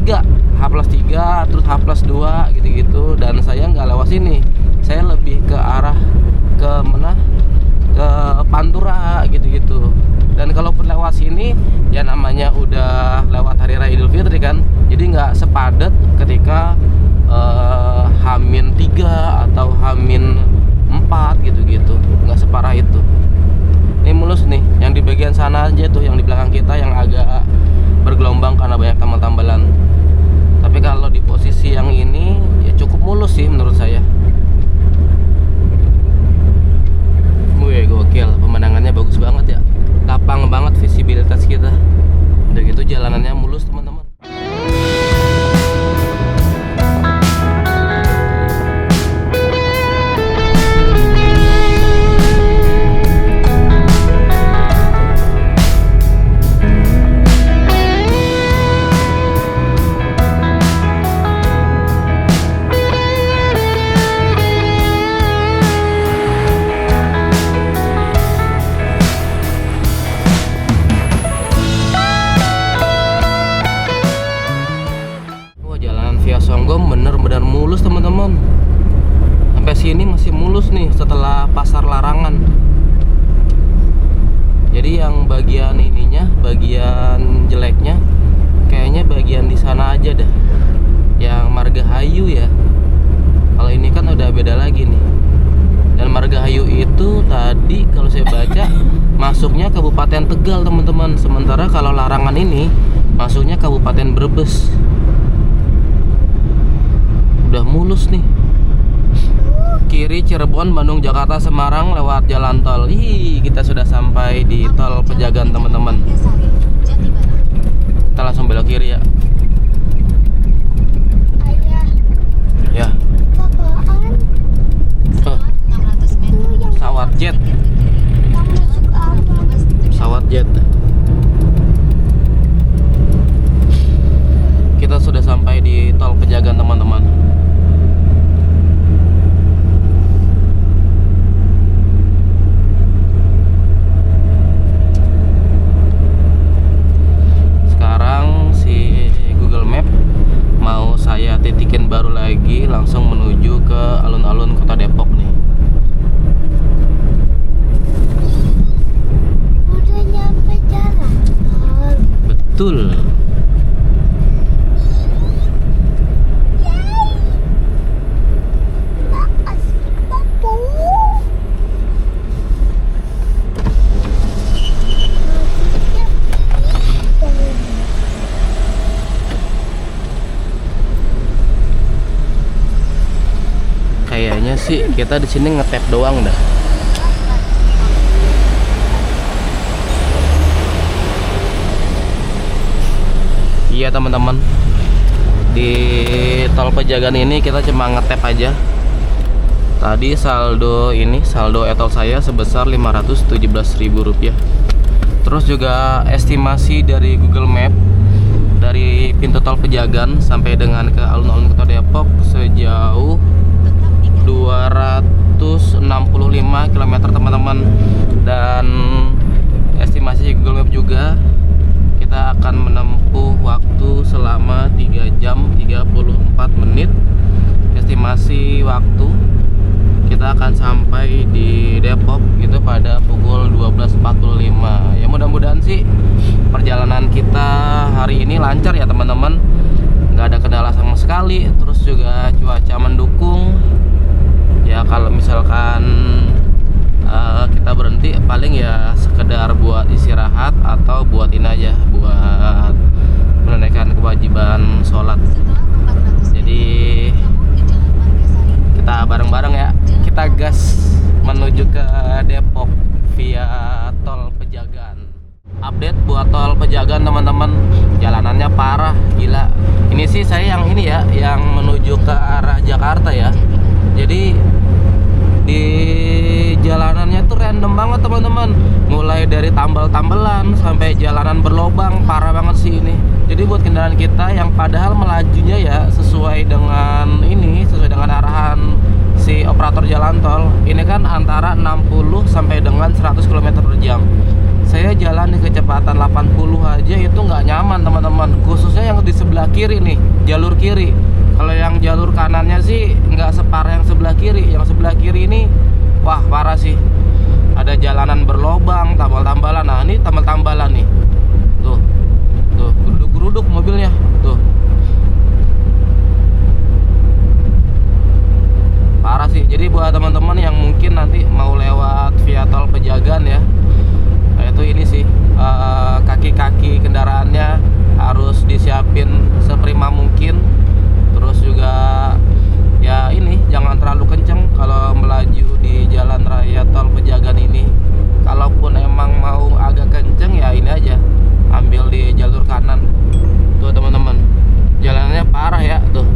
terus H+2 gitu-gitu, dan saya nggak lewat sini. Saya lebih ke arah ke mana? Ke Pantura gitu-gitu. Dan kalaupun lewat sini ya namanya udah lewat hari raya Idul Fitri kan. Jadi nggak sepadat ketika H-3 atau H-4 gitu-gitu. Nggak separah itu. Ini mulus nih, yang di bagian sana aja tuh, yang di belakang kita yang agak bergelombang karena banyak tambal-tambalan. Tapi kalau di posisi yang ini ya cukup mulus sih menurut saya. Wih, gokil, pemandangannya bagus banget ya, lapang banget visibilitas kita. Udah gitu jalanannya mulus teman-teman. Songgom bener-bener mulus teman-teman. Sampai sini masih mulus nih setelah pasar Larangan. Jadi yang bagian ininya, bagian jeleknya kayaknya bagian di sana aja dah, yang Margahayu ya. Kalau ini kan udah beda lagi nih. Dan Margahayu itu tadi kalau saya baca masuknya Kabupaten Tegal teman-teman. Sementara kalau Larangan ini masuknya Kabupaten Brebes. Udah mulus nih. Kiri Cirebon, Bandung, Jakarta, Semarang lewat jalan tol. Kita sudah sampai di tol Pejagan teman-teman. Kita langsung belok kiri ya. Ayah, Ya. apaan? Pesawat jet. Kamu suka apa? Pesawat jet. Kita sudah sampai di tol Pejagan teman-teman. Sekarang si Google Map mau saya titikin baru lagi, langsung menuju ke alun-alun Kota Depok nih. Udah nyampe jalan tol. Betul. Kayaknya sih kita di sini ngetap doang dah. Iya teman-teman, di tol Pejagan ini kita cuma ngetap aja. Tadi saldo etol saya sebesar Rp517.000. Terus juga estimasi dari Google Map dari pintu tol Pejagan sampai dengan ke alun-alun Kota Depok sejauh 265 km teman-teman. Dan estimasi Google Map juga kita akan menempuh waktu selama 3 jam 34 menit. Estimasi waktu kita akan sampai di Depok gitu pada pukul 12.45. Ya mudah-mudahan sih perjalanan kita hari ini lancar ya teman-teman, nggak ada kendala sama sekali. Terus juga cuaca mendukung. Ya kalau misalkan kita berhenti paling ya sekedar buat istirahat atau buat ini aja, buat menunaikan kewajiban sholat. Jadi kita Kita bareng-bareng ya. Kita gas menuju ke Depok via tol Pejagaan. Update buat tol Pejagaan teman-teman, jalanannya parah, gila. Ini sih saya yang ini ya, yang menuju ke arah Jakarta ya. Jadi di jalanannya tuh random banget teman-teman, mulai dari tambal-tambalan sampai jalanan berlobang, parah banget sih ini. Jadi buat kendaraan kita yang padahal melajunya ya sesuai dengan arahan si operator jalan tol, ini kan antara 60 sampai dengan 100 km per jam. Saya jalan di kecepatan 80 aja itu nggak nyaman teman-teman, khususnya yang di sebelah kiri nih, jalur kiri. Kalau yang jalur kanannya sih nggak separah yang sebelah kiri. Yang sebelah kiri ini wah parah sih, ada jalanan berlobang, tambal-tambalan. Nah ini tambal-tambalan nih, tuh geruduk-geruduk mobilnya tuh, parah sih. Jadi buat teman-teman yang mungkin nanti mau lewat via tol Pejagaan ya, nah itu ini sih, kaki-kaki kendaraannya harus disiapin seprima mungkin. Terus juga ya ini jangan terlalu kenceng kalau melaju di jalan raya tol Pejagaan ini. Kalaupun emang mau agak kenceng ya ini aja, ambil di jalur kanan. Tuh teman-teman, jalanannya parah ya tuh.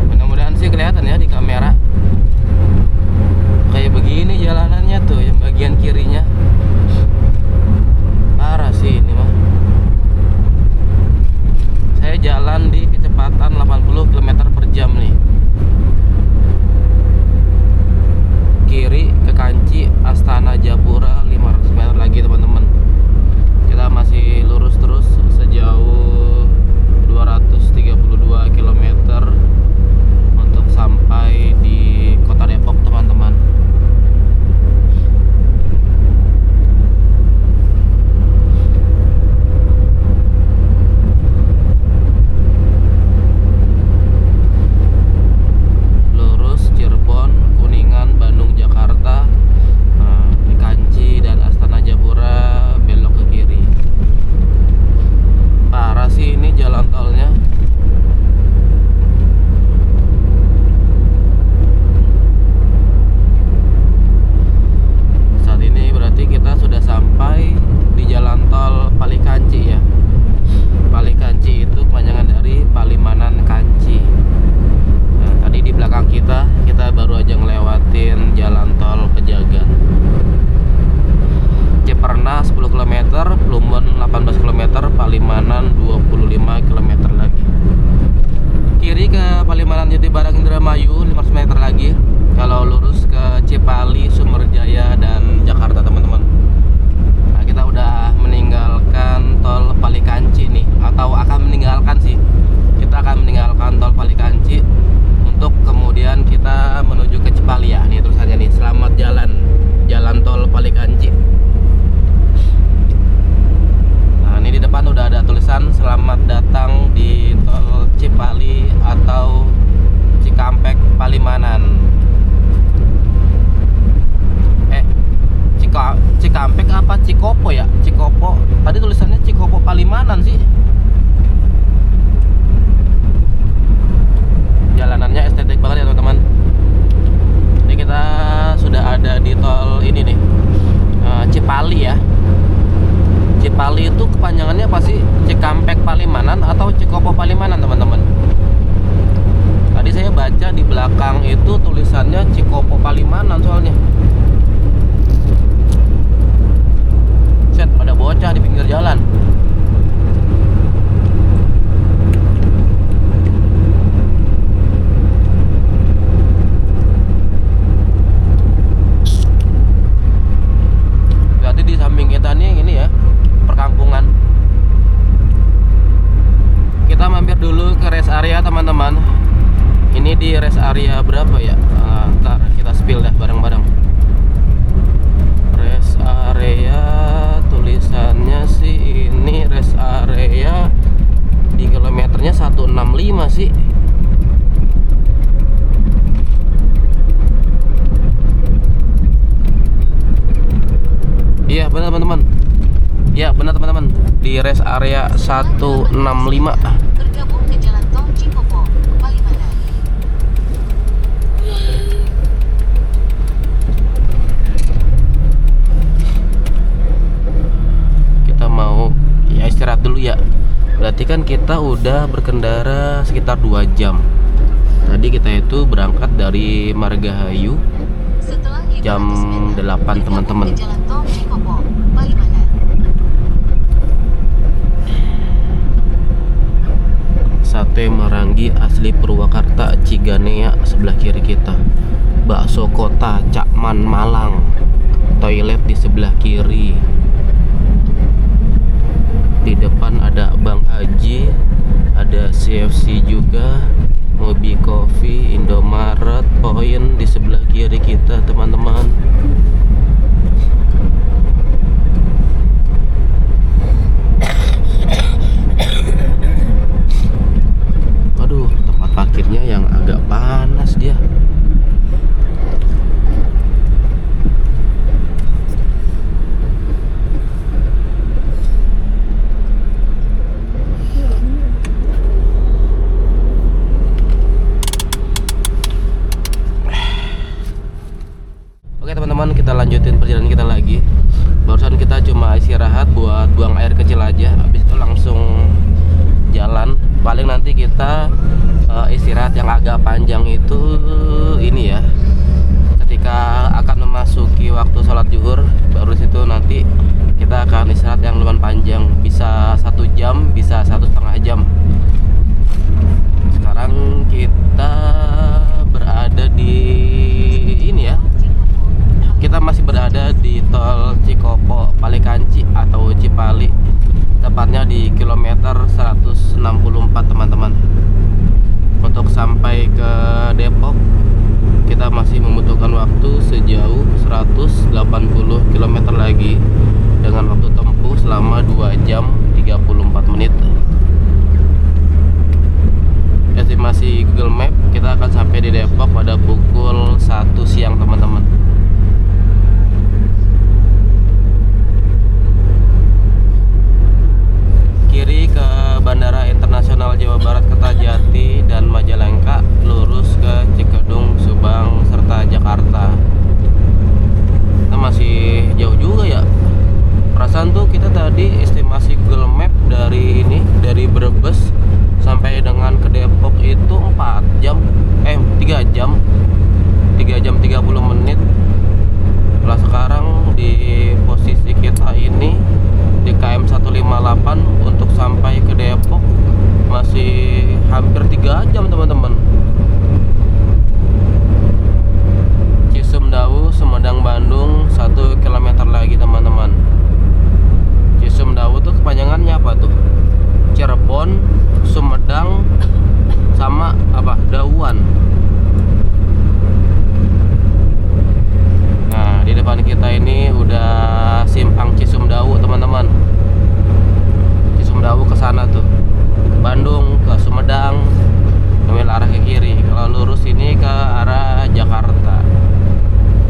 Mudah-mudahan sih kelihatan ya di kamera. Kayak begini jalanannya tuh, yang bagian kirinya parah sih ini mah. Saya jalan di kecepatan 80 km per jam nih. Kiri ke Kanci, Astana Japura 500 meter lagi teman-teman. Kita masih lurus terus sejauh 232 km untuk sampai di kota Depok teman-teman. Selamat datang di tol Cipali atau Cikampek Palimanan. Cikampek apa Cikopo ya? Cikopo. Tadi tulisannya Cikopo Palimanan sih. Jalanannya estetik banget ya teman-teman. Ini kita sudah ada di tol ini nih, Cipali ya. Cipali itu kepanjangannya pasti Cikampek Palimanan atau Cikopo Palimanan teman-teman. Tadi saya baca di belakang itu tulisannya Cikopo Palimanan soalnya. Set, pada bocah di pinggir jalan. Berarti di samping kita nih ini ya, perkampungan. Kita mampir dulu ke rest area teman-teman. Ini di rest area berapa ya? Ntar kita spill dah bareng-bareng. Rest area tulisannya sih ini rest area di kilometernya 165 sih. Iya benar teman-teman. Ya benar teman-teman, di rest area 165. Bergabung ke jalan tol Cikopo, Palimanan. ya. Berarti kan kita udah berkendara sekitar 2 jam. Tadi kita itu berangkat dari Margahayu Setelah jam 500 meter, 8 teman-teman. ke Jalan Tol Cikopo, Palimanan. Sate Marangi asli Purwakarta, Ciganea sebelah kiri kita. Bakso Kota Cakman Malang, toilet di sebelah kiri. Di depan ada Bang Haji, ada CFC juga, Mobi Coffee, Indomaret, Poin di sebelah kiri kita teman-teman. Aduh, tempat parkirnya yang agak panas dia. Oke teman-teman, kita lanjutin perjalanan kita lagi. Barusan kita cuma istirahat buat buang air kecil aja. Habis itu langsung jalan. Paling nanti kita istirahat yang agak panjang itu ini ya, ketika akan memasuki waktu sholat zuhur. Baru situ nanti kita akan istirahat yang lumayan panjang, bisa 1 jam, bisa 1,5 jam. Sekarang kita berada di ini ya, kita masih berada di tol Cikopo Palikanci atau Cipali, tepatnya di kilometer 164 teman-teman. Untuk sampai ke Depok kita masih membutuhkan waktu sejauh 180 km lagi dengan waktu tempuh selama 2 jam 34 menit. Estimasi Google Map kita akan sampai di Depok pada pukul 1 siang teman-teman. Kiri ke Bandara Internasional Jawa Barat Kertajati dan Majalengka, lurus ke Cikedung, Subang, serta Jakarta. Kita masih jauh juga ya. Perasaan tuh kita tadi estimasi Google Map dari Brebes sampai dengan ke Depok itu 3 jam 30 menit. Setelah sekarang di posisi kita ini di KM 158 untuk sampai ke Depok masih hampir 3 jam teman-teman. Cisumdawu, Sumedang, Bandung 1 km lagi teman-teman. Cisumdawu tuh kepanjangannya apa tuh? Cirebon, Sumedang, sama apa? Dawuan. Nah, di depan kita ini udah simpang Cisumdawu teman-teman. Cisumdawu ke sana tuh. Bandung ke Sumedang, ambil arah ke kiri. Kalau lurus ini ke arah Jakarta.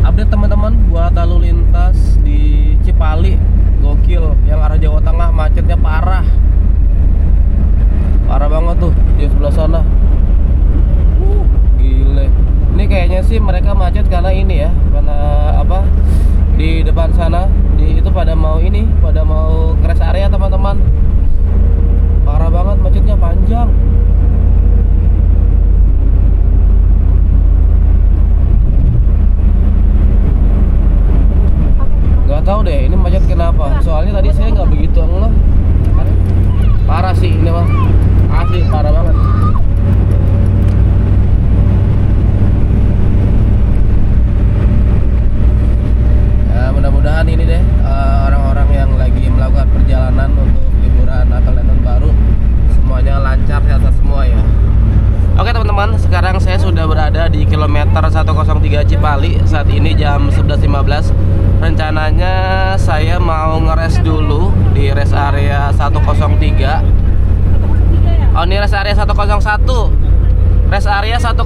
Update teman-teman buat lalu lintas di Cipali, gokil. Yang arah Jawa Tengah macetnya parah. Parah banget tuh di sebelah sana. Gile. Ini kayaknya sih mereka macet karena ini ya, karena apa? Di depan sana, itu pada mau ke rest area teman-teman. Parah banget macetnya, panjang. Gak tahu deh ini macet kenapa. Soalnya tadi saya nggak begitu ngeh. Parah sih ini mah, asli parah banget. Ya, mudah-mudahan ini deh orang-orang yang lagi melakukan perjalanan untuk liburan Natal dan Tahun Baru semuanya lancar, sehat semua ya. Oke teman-teman, sekarang saya sudah berada di kilometer 103 Cipali. Saat ini jam 11.15. Rencananya saya mau ngeres dulu di rest area 103. Oh, ini rest area 101. Rest area 101.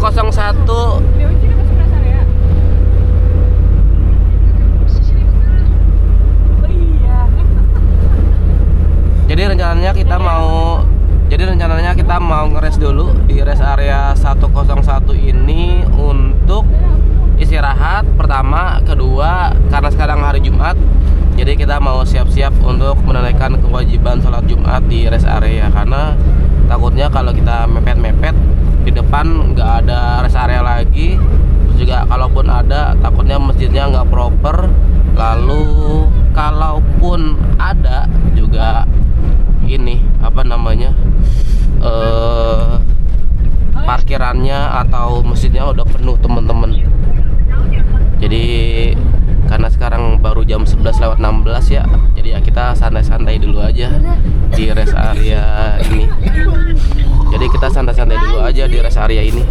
Jadi rencananya kita mau ngeres dulu di rest area 101 ini untuk istirahat pertama, kedua karena sekarang hari Jumat. Jadi Jadi kita mau siap-siap untuk menunaikan kewajiban sholat Jumat di rest area, karena takutnya kalau kita mepet-mepet di depan nggak ada rest area lagi. Terus juga kalaupun ada, takutnya masjidnya nggak proper. Lalu kalaupun ada juga ini apa namanya parkirannya atau masjidnya udah penuh teman-teman. Jadi karena sekarang baru jam 11:16 ya, jadi ya kita santai-santai dulu aja di rest area ini. Jadi kita santai-santai dulu aja di rest area ini.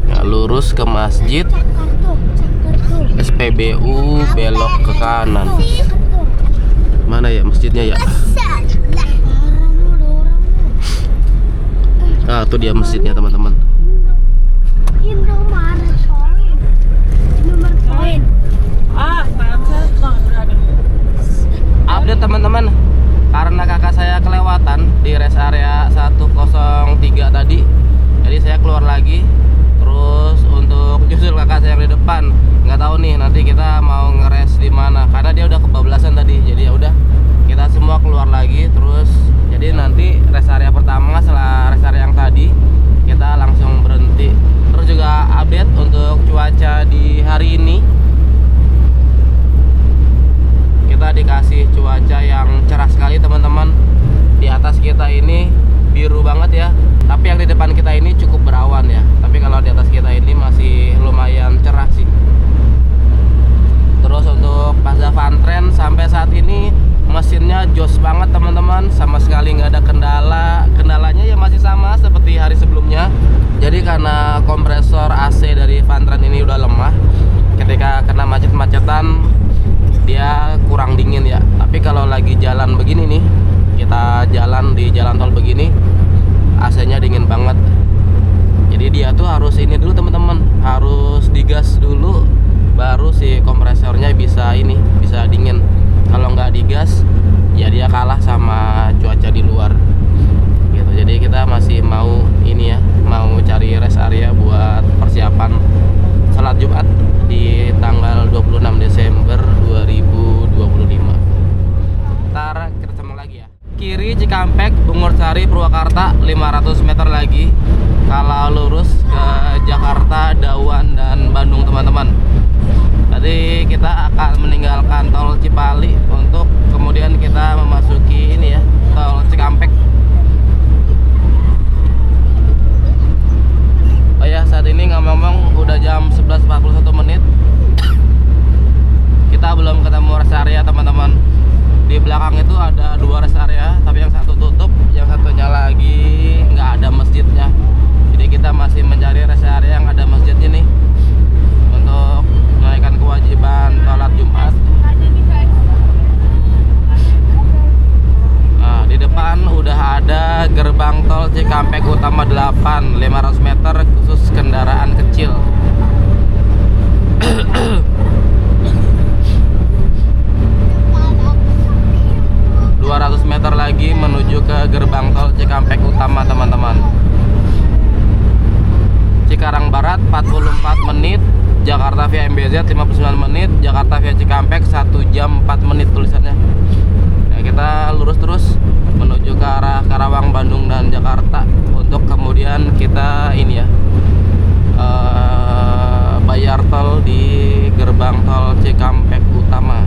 Nah, lurus ke masjid, SPBU belok ke kanan. Mana ya masjidnya ya? Ah, tuh dia masjidnya teman-teman. Update teman-teman, karena kakak saya kelewatan di rest area 103 tadi, jadi saya keluar lagi. Terus untuk nyusul kakak saya yang di depan, nggak tahu nih nanti kita mau ngeres di mana, karena dia udah kebablasan tadi. Jadi ya udah, kita semua keluar lagi. Terus jadi nanti rest area pertama setelah rest area yang tadi kita langsung berhenti. Terus juga update untuk cuaca di hari ini, kita dikasih cuaca yang cerah sekali teman-teman. Di atas kita ini biru banget ya, tapi yang di depan kita ini cukup berawan ya. Tapi kalau di atas kita ini masih lumayan cerah sih. Terus untuk Mazda Vantren sampai saat ini mesinnya jos banget teman-teman, sama sekali nggak ada kendala. Kendalanya ya masih sama seperti hari sebelumnya. Jadi karena kompresor AC dari Vantren ini udah lemah, ketika kena macet-macetan dia kurang dingin ya. Tapi kalau lagi jalan begini nih, kita jalan di jalan tol begini, AC-nya dingin banget. Jadi dia tuh harus ini dulu teman-teman, harus digas dulu baru si kompresornya bisa dingin. Kalau nggak digas ya dia kalah sama cuaca di luar gitu. Jadi kita masih mau ini ya, mau cari rest area buat persiapan salat Jumat di tanggal 26 Desember 2025. Ntar kita sambung lagi ya. Kiri Cikampek, Bungursari, Purwakarta 500 meter lagi. Kalau lurus ke Jakarta, Dawan, dan Bandung teman-teman. Tadi kita akan meninggalkan tol Cipali untuk kemudian kita memasuki ini ya, tol Cikampek. Oh ya, saat ini ngomong-ngomong udah jam 11:41 menit. Kita belum ketemu rest area teman-teman. Di belakang itu ada 2 rest area, tapi yang satu tutup, yang satunya lagi nggak ada masjidnya. Jadi kita masih mencari rest area yang ada masjidnya nih untuk menunaikan kewajiban sholat Jumat. Nah, di depan udah ada gerbang tol Cikampek Utama 8, 500 meter khusus kendaraan kecil. 200 meter lagi menuju ke gerbang tol Cikampek Utama teman-teman. Cikarang Barat 44 menit, Jakarta via MBZ 59 menit, Jakarta via Cikampek 1 jam 4 menit tulisannya. Nah, kita lurus terus menuju ke arah Karawang, Bandung, dan Jakarta untuk kemudian kita ini ya bayar tol di gerbang tol Cikampek Utama.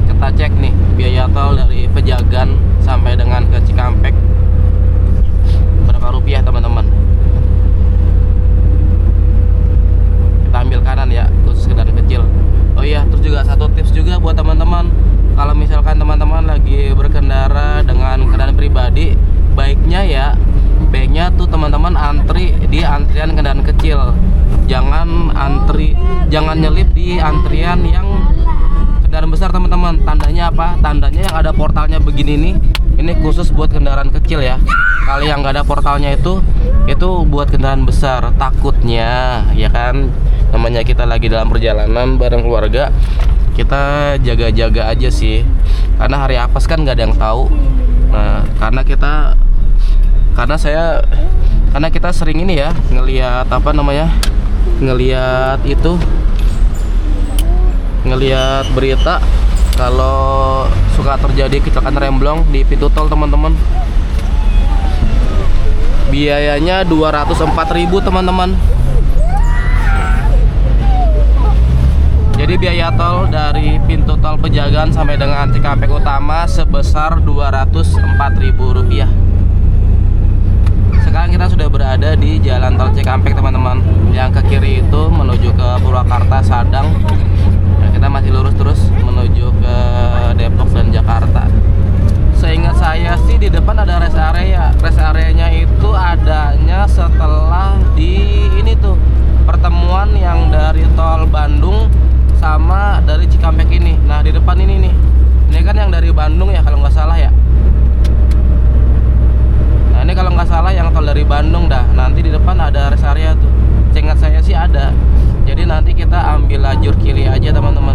Kita cek nih biaya tol dari Pejagan sampai dengan ke Cikampek berapa rupiah teman-teman. Kita ambil kanan ya, khusus kendaraan kecil. Oh iya, terus juga satu tips juga buat teman-teman, kalau misalkan teman-teman lagi berkendara dengan kendaraan pribadi, baiknya tuh teman-teman antri di antrian kendaraan kecil. Jangan nyelip di antrian yang kendaraan besar teman-teman. Tandanya apa? Tandanya yang ada portalnya begini nih, ini khusus buat kendaraan kecil ya. Kalau yang nggak ada portalnya itu buat kendaraan besar. Takutnya ya kan, namanya kita lagi dalam perjalanan bareng keluarga, kita jaga-jaga aja sih, karena hari apes kan nggak ada yang tahu. Nah, karena kita Karena kita sering ini ya ngelihat ngelihat berita kalau suka terjadi kecelakaan remblong di pintu tol teman-teman. Biayanya 204.000 teman-teman. Jadi biaya tol dari pintu tol Pejagan sampai dengan Cikampek Utama sebesar Rp204.000. Sekarang kita sudah berada di jalan tol Cikampek teman-teman. Yang ke kiri itu menuju ke Purwakarta, Sadang. Nah, kita masih lurus terus menuju ke Depok dan Jakarta. Seingat saya sih di depan ada rest area. Rest areanya itu adanya setelah di ini tuh pertemuan yang dari tol Bandung sama dari Cikampek ini. Nah di depan ini nih, ini kan yang dari Bandung ya kalau nggak salah ya. Nah ini kalau nggak salah yang tol dari Bandung dah. Nanti di depan ada rest area tuh. Seingat saya sih ada. Jadi nanti kita ambil lajur kiri aja teman-teman.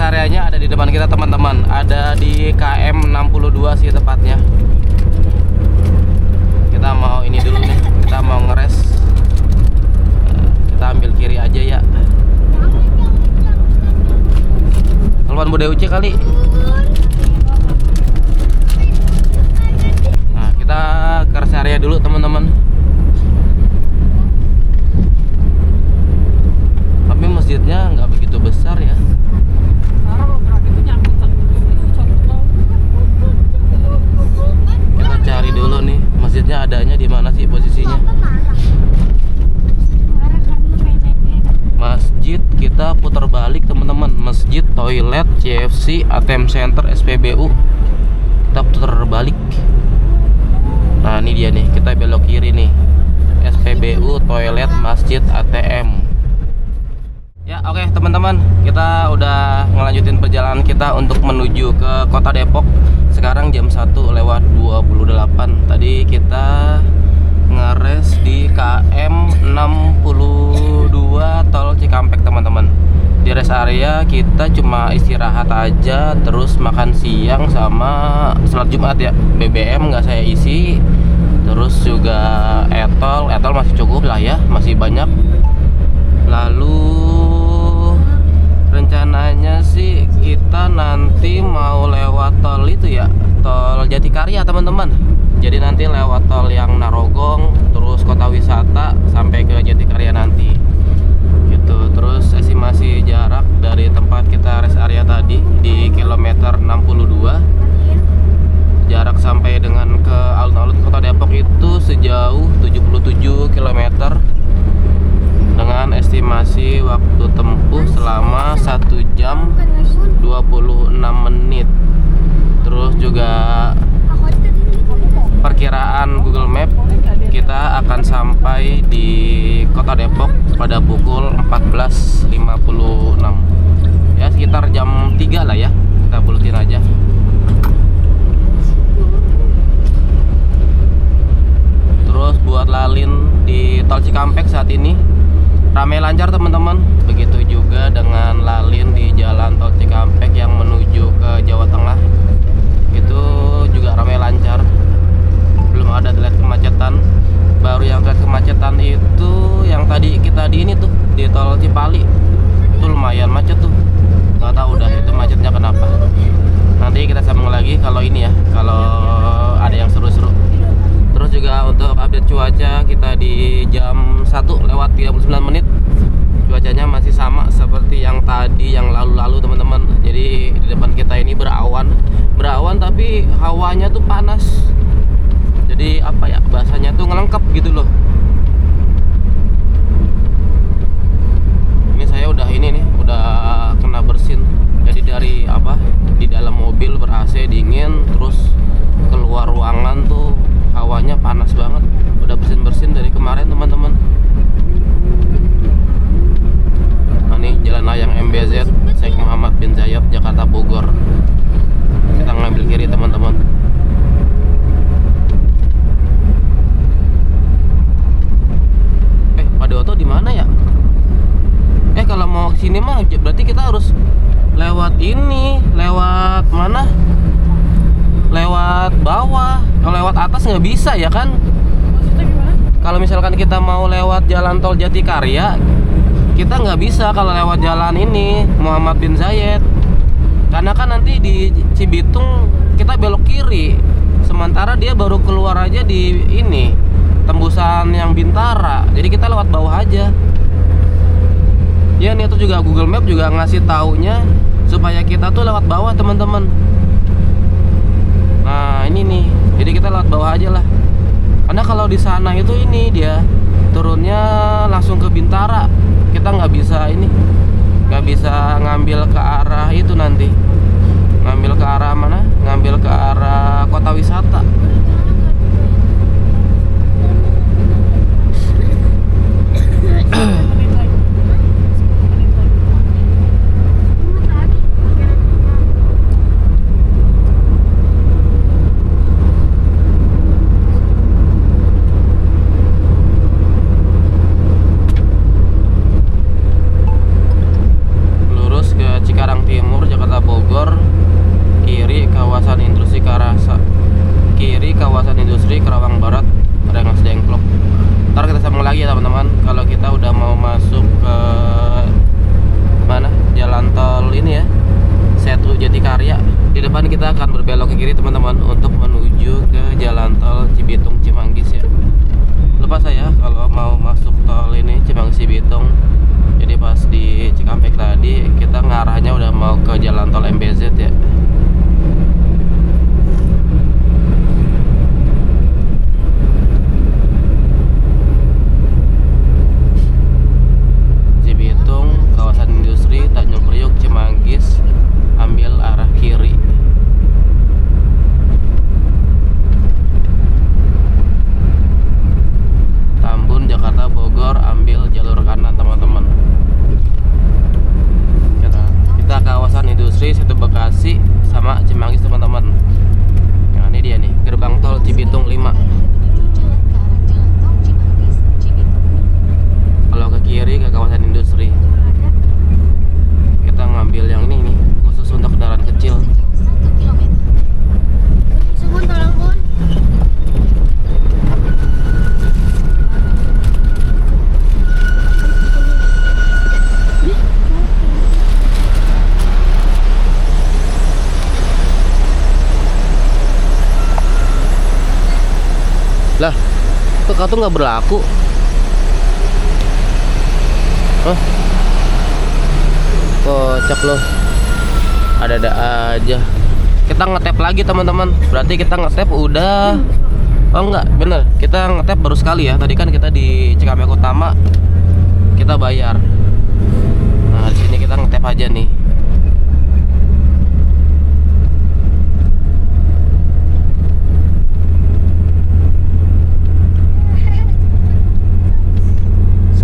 Areanya ada di depan kita teman-teman, ada di KM 62 sih tepatnya. Kita mau ini dulu nih, kita mau ngeres. Kita ambil kiri aja ya. Telepon Bude Uci kali. Nah kita ke rest area dulu teman-teman. Tapi masjidnya nggak begitu besar ya. Kita cari dulu nih masjidnya adanya di mana sih posisinya. Masjid kita putar balik teman-teman. Masjid, toilet, CFC, ATM Center, SPBU. Kita putar balik. Nah ini dia nih, kita belok kiri nih. SPBU, toilet, masjid, ATM. Ya oke teman-teman, kita udah ngelanjutin perjalanan kita untuk menuju ke kota Depok. Sekarang jam 1:28. Tadi kita ngeres di KM 62 tol Cikampek teman-teman. Di rest area kita cuma istirahat aja, terus makan siang sama sholat Jumat ya. BBM nggak saya isi, terus juga etol masih cukup lah ya, masih banyak. Lalu rencananya sih kita nanti mau lewat tol itu ya, tol Jatikarya teman-teman. Jadi nanti lewat tol yang Narogong, terus kota wisata sampai ke Jatikarya nanti gitu. Terus estimasi jarak dari tempat kita rest area tadi di kilometer 62, jarak sampai dengan ke alun-alun kota Depok itu sejauh 77 km dengan estimasi waktu tempuh selama 1 jam 26 menit. Terus juga perkiraan Google Map kita akan sampai di kota Depok pada pukul 14.56 ya, sekitar jam 3 lah ya, kita bulutin aja. Terus buat lalin di tol Cikampek saat ini ramai lancar teman-teman. Begitu juga dengan lalin di jalan tol Cikampek yang menuju ke Jawa Tengah, itu juga ramai lancar. Belum ada terlihat kemacetan. Baru yang terlihat kemacetan itu yang tadi kita di ini tuh di tol Cipali, itu lumayan macet tuh. Nggak tahu dah itu macetnya kenapa. Nanti kita sambung lagi kalau ini ya, kalau ada yang seru-seru. Terus juga untuk update cuaca kita di jam 1:39. Cuacanya masih sama seperti yang tadi, yang lalu-lalu teman-teman. Jadi di depan kita ini berawan tapi hawanya tuh panas. Jadi apa ya, bahasanya tuh ngelengkap gitu loh. Ini saya udah kena bersin. Jadi dari di dalam mobil ber-AC dingin, terus keluar ruangan tuh hawanya panas banget. Udah bersin dari kemarin teman-teman. Nah, nih Jalan Layang MBZ Syekh Muhammad bin Zayed Jakarta Bogor. Kita ngambil kiri teman-teman. Pak Doto di mana ya? Kalau mau kesini mah berarti kita harus lewat ini, lewat mana? Lewat bawah. Kalau lewat atas nggak bisa ya kan? Kalau misalkan kita mau lewat jalan tol Jatikarya, kita nggak bisa kalau lewat jalan ini Muhammad bin Zayed, karena kan nanti di Cibitung kita belok kiri, sementara dia baru keluar aja di ini tembusan yang Bintara, jadi kita lewat bawah aja. Ya nih tuh juga Google Map juga ngasih taunya supaya kita tuh lewat bawah teman-teman. Nah ini nih, jadi kita lewat bawah aja lah. Karena kalau di sana itu ini dia turunnya langsung ke Bintara, kita nggak bisa ini, nggak bisa ngambil ke arah itu nanti. Ngambil ke arah mana? Ngambil ke arah kota wisata. Kita akan berbelok ke kiri teman-teman untuk menuju ke jalan tol Cibitung Cimanggis ya. Lupa saya kalau mau masuk tol ini Cimanggis Cibitung. Jadi pas di Cikampek tadi kita ngarahnya udah mau ke jalan tol MBZ ya. Cibitung, kawasan industri, Tanjung Priok, Cimanggis, ambil arah kiri. Jakarta Bogor ambil jalur kanan teman-teman. Kita kawasan industri Situ Bekasi sama Cimanggis teman-teman. Nah ini dia nih gerbang tol Cibitung 5. Kalau ke kiri ke kawasan industri, kita ngambil yang ini nih khusus untuk kendaraan kecil. Lah, kok kartu nggak berlaku? Hah? Kocak loh. Ada-ada aja. Kita ngetap lagi teman-teman. Berarti kita ngetap udah. Oh enggak, bener. Kita ngetap baru sekali ya. Tadi kan kita di Cikampek Utama kita bayar. Nah di sini kita ngetap aja nih.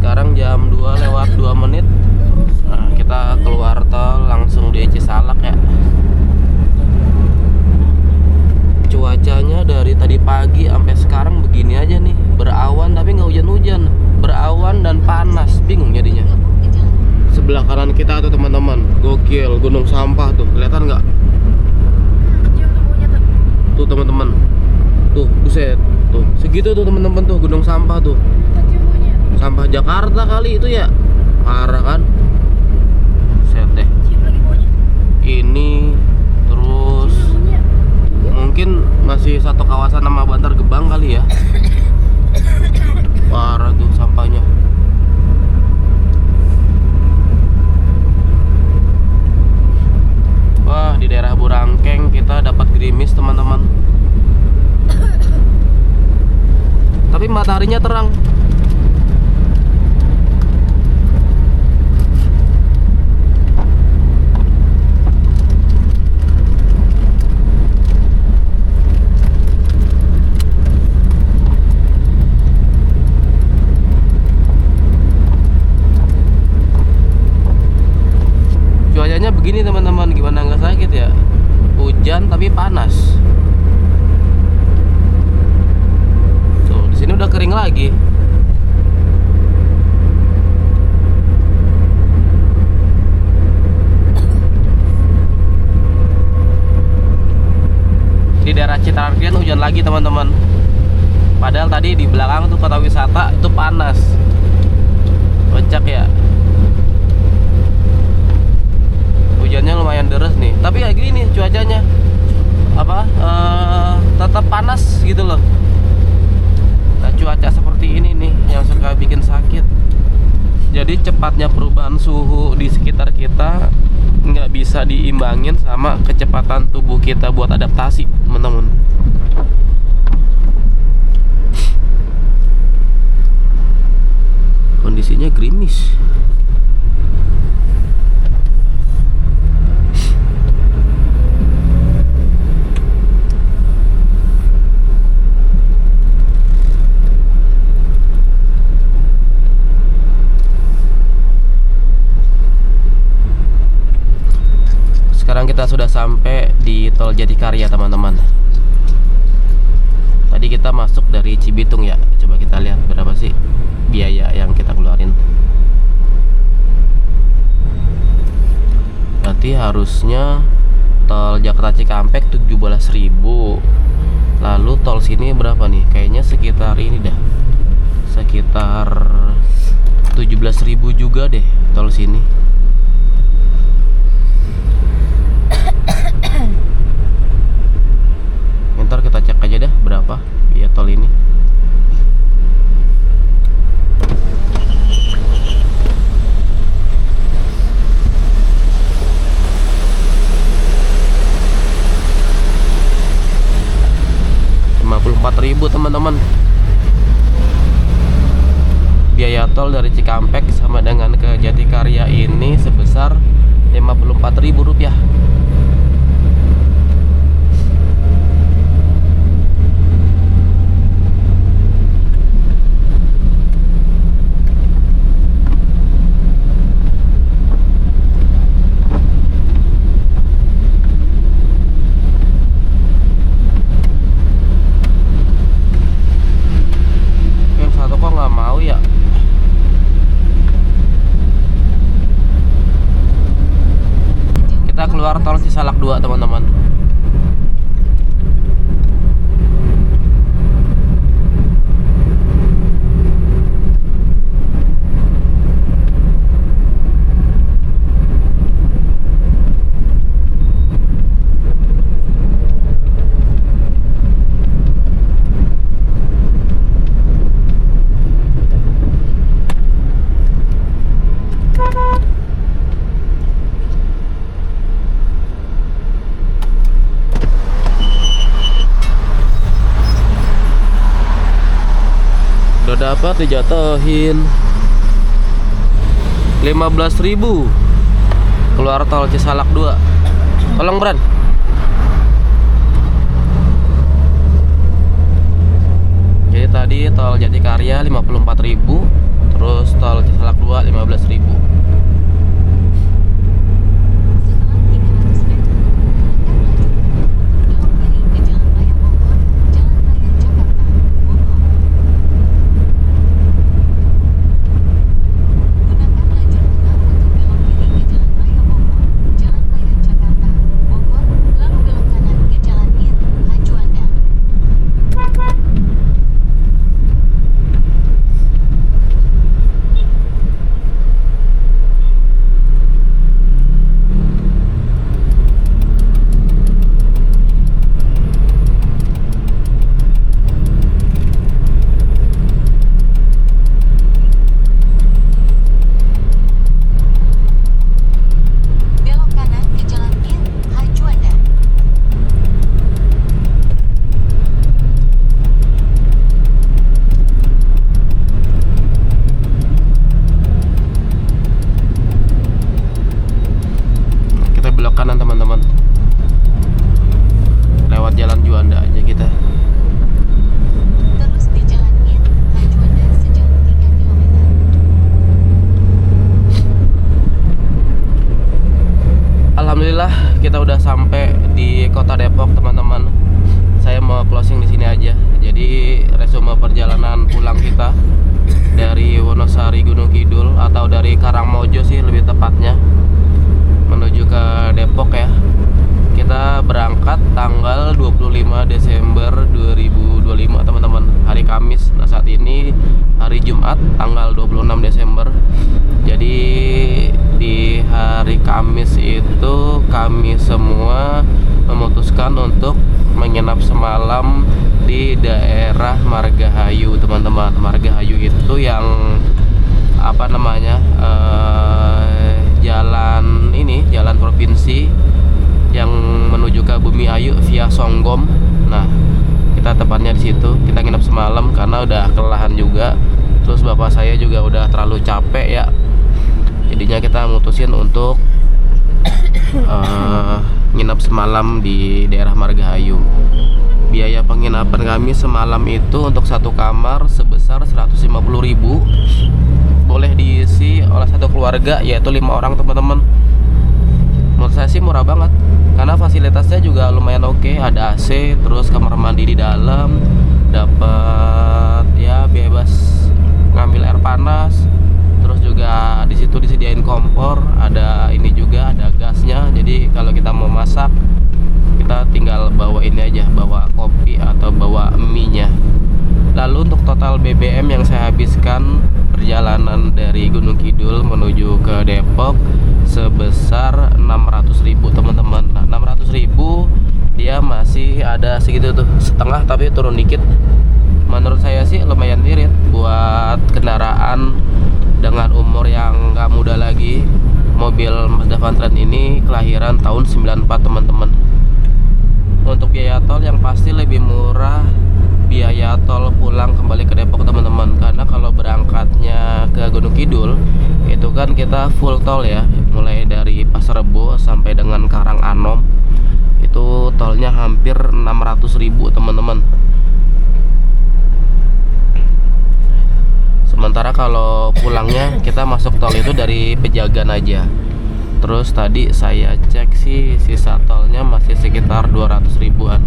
Sekarang jam 2 lewat 2 menit. Nah, kita keluar tol langsung di Cisalak ya. Cuacanya dari tadi pagi sampai sekarang begini aja nih, berawan tapi nggak hujan-hujan, berawan dan panas, bingung jadinya. Sebelah kanan kita tuh teman-teman, gokil, gunung sampah tuh, kelihatan nggak? Tuh teman-teman, tuh buset, tuh segitu tuh teman-teman tuh gunung sampah tuh. Sampah Jakarta kali itu ya, parah kan? Set deh. Ini terus mungkin masih satu kawasan nama Bantar Gebang kali ya. Parah tuh sampahnya. Wah, di daerah Burangkeng kita dapat gerimis teman-teman. Tapi mataharinya terang. begini teman-teman, gimana nggak sakit ya? Hujan tapi panas. Tuh, di sini udah kering lagi. Di daerah Citargian hujan lagi teman-teman. Padahal tadi di belakang tuh kota wisata itu panas. Kocak ya. Hujannya lumayan deras nih. Tapi kayak gini nih cuacanya. Tetap panas gitu loh. Nah, cuaca seperti ini nih yang suka bikin sakit. Jadi cepatnya perubahan suhu di sekitar kita nggak bisa diimbangin sama kecepatan tubuh kita buat adaptasi, teman-teman. Kondisinya gerimis. Sekarang kita sudah sampai di Tol Jatikarya, teman-teman. Tadi kita masuk dari Cibitung ya. Coba kita lihat berapa sih biaya yang kita keluarin. Berarti harusnya tol Jakarta Cikampek 17.000. Lalu tol sini berapa nih? Kayaknya sekitar ini dah. Sekitar 17.000 juga deh tol sini. Ntar kita cek aja dah berapa biaya tol ini. Rp54.000 teman-teman. Biaya tol dari Cikampek sama dengan ke Jatikarya ini sebesar Rp54.000. Keluar tol Cisalak 2 teman-teman. Udah dapat dijatuhin 15.000 keluar tol Cisalak 2. Tolong Bran. Jadi tadi tol Jatikarya 54.000, terus tol Cisalak 2 15.000. Kanan teman-teman, lewat jalan Juanda aja kita. Terus di jalan Juanda sejauh 3 km. Alhamdulillah kita udah sampai di kota Depok teman-teman. Saya mau closing di sini aja. Jadi resume perjalanan pulang kita dari Wonosari Gunung Kidul atau dari Karangmojo sih lebih tepatnya menuju ke Depok ya. Kita berangkat tanggal 25 Desember 2025 teman-teman, hari Kamis. Nah saat ini hari Jumat tanggal 26 Desember. Jadi di hari Kamis itu kami semua memutuskan untuk menginap semalam di daerah Margahayu teman-teman. Margahayu itu yang apa namanya, jalan ini, jalan provinsi yang menuju ke Bumi Ayu via Songgom. Nah kita tepatnya di situ. Kita nginep semalam karena udah kelelahan juga. Terus bapak saya juga udah terlalu capek ya. Jadinya kita mutusin untuk nginap semalam di daerah Margahayu. Biaya penginapan kami semalam itu untuk satu kamar sebesar 150.000. Boleh diisi oleh satu keluarga, yaitu 5 orang teman-teman. Menurut saya sih murah banget karena fasilitasnya juga lumayan oke. Ada AC, terus kamar mandi di dalam, dapat ya bebas ngambil air panas. Terus juga di situ disediain kompor, ada ini juga, ada gasnya. Jadi kalau kita mau masak, kita tinggal bawa ini aja, bawa kopi atau bawa mie-nya. Lalu untuk total BBM yang saya habiskan perjalanan dari Gunung Kidul menuju ke Depok sebesar 600.000 teman-teman. Nah 600.000 dia masih ada segitu tuh, setengah tapi turun dikit. Menurut saya sih lumayan irit buat kendaraan dengan umur yang gak muda lagi. Mobil Mazda Vantrend ini kelahiran tahun 94 teman-teman. Untuk biaya tol yang pasti lebih murah biaya tol pulang kembali ke Depok teman-teman. Karena kalau berangkatnya ke Gunung Kidul itu kan kita full tol ya, mulai dari Pasar Rebo sampai dengan Karanganom. Itu tolnya hampir 600.000 teman-teman. Sementara kalau pulangnya kita masuk tol itu dari Pejagan aja. Terus tadi saya cek sih sisa tolnya masih sekitar 200.000-an.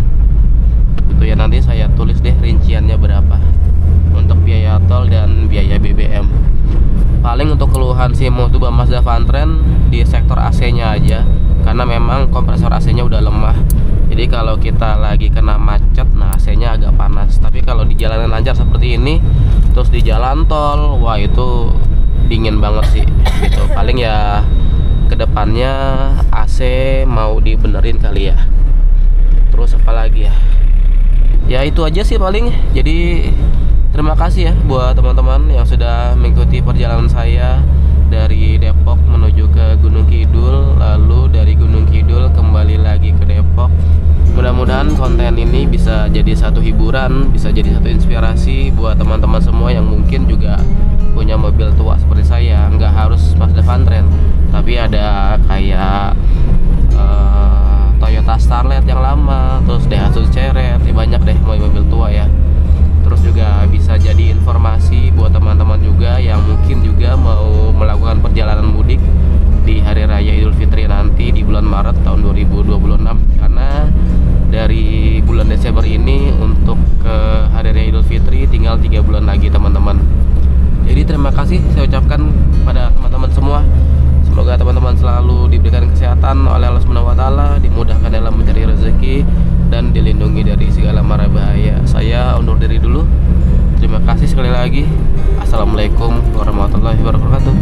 Itu ya, nanti saya tulis deh rinciannya berapa untuk biaya tol dan biaya BBM. Paling untuk keluhan si Motuba Mazda Vantrend di sektor AC-nya aja, karena memang kompresor AC-nya udah lemah. Jadi kalau kita lagi kena macet, nah AC-nya agak panas. Tapi kalau di jalanan lancar seperti ini, terus di jalan tol, wah itu dingin banget sih gitu. Paling ya kedepannya AC mau dibenerin kali ya. Terus apa lagi ya? Ya itu aja sih paling. Jadi terima kasih ya buat teman-teman yang sudah mengikuti perjalanan saya dari Depok menuju ke Gunung Kidul, lalu dari Gunung Kidul kembali lagi ke Depok. Mudah-mudahan konten ini bisa jadi satu hiburan, bisa jadi satu inspirasi buat teman-teman semua yang mungkin juga punya mobil tua seperti saya. Nggak harus Mazda Vantrend, tapi ada kayak Toyota Starlet yang lama, terus Daihatsu Ceret, banyak deh mobil tua ya. Terus juga bisa jadi informasi buat teman-teman juga yang mungkin juga mau melakukan perjalanan mudik di Hari Raya Idul Fitri nanti di bulan Maret tahun 2026. Karena dari bulan Desember ini untuk ke Hari Raya Idul Fitri tinggal 3 bulan lagi teman-teman. Jadi terima kasih saya ucapkan pada teman-teman semua. Semoga teman-teman selalu diberikan kesehatan oleh Allah Subhanahu wa taala, dimudahkan dalam mencari rezeki dan dilindungi dari segala mara bahaya. Saya undur diri dulu. Terima kasih sekali lagi. Assalamualaikum warahmatullahi wabarakatuh.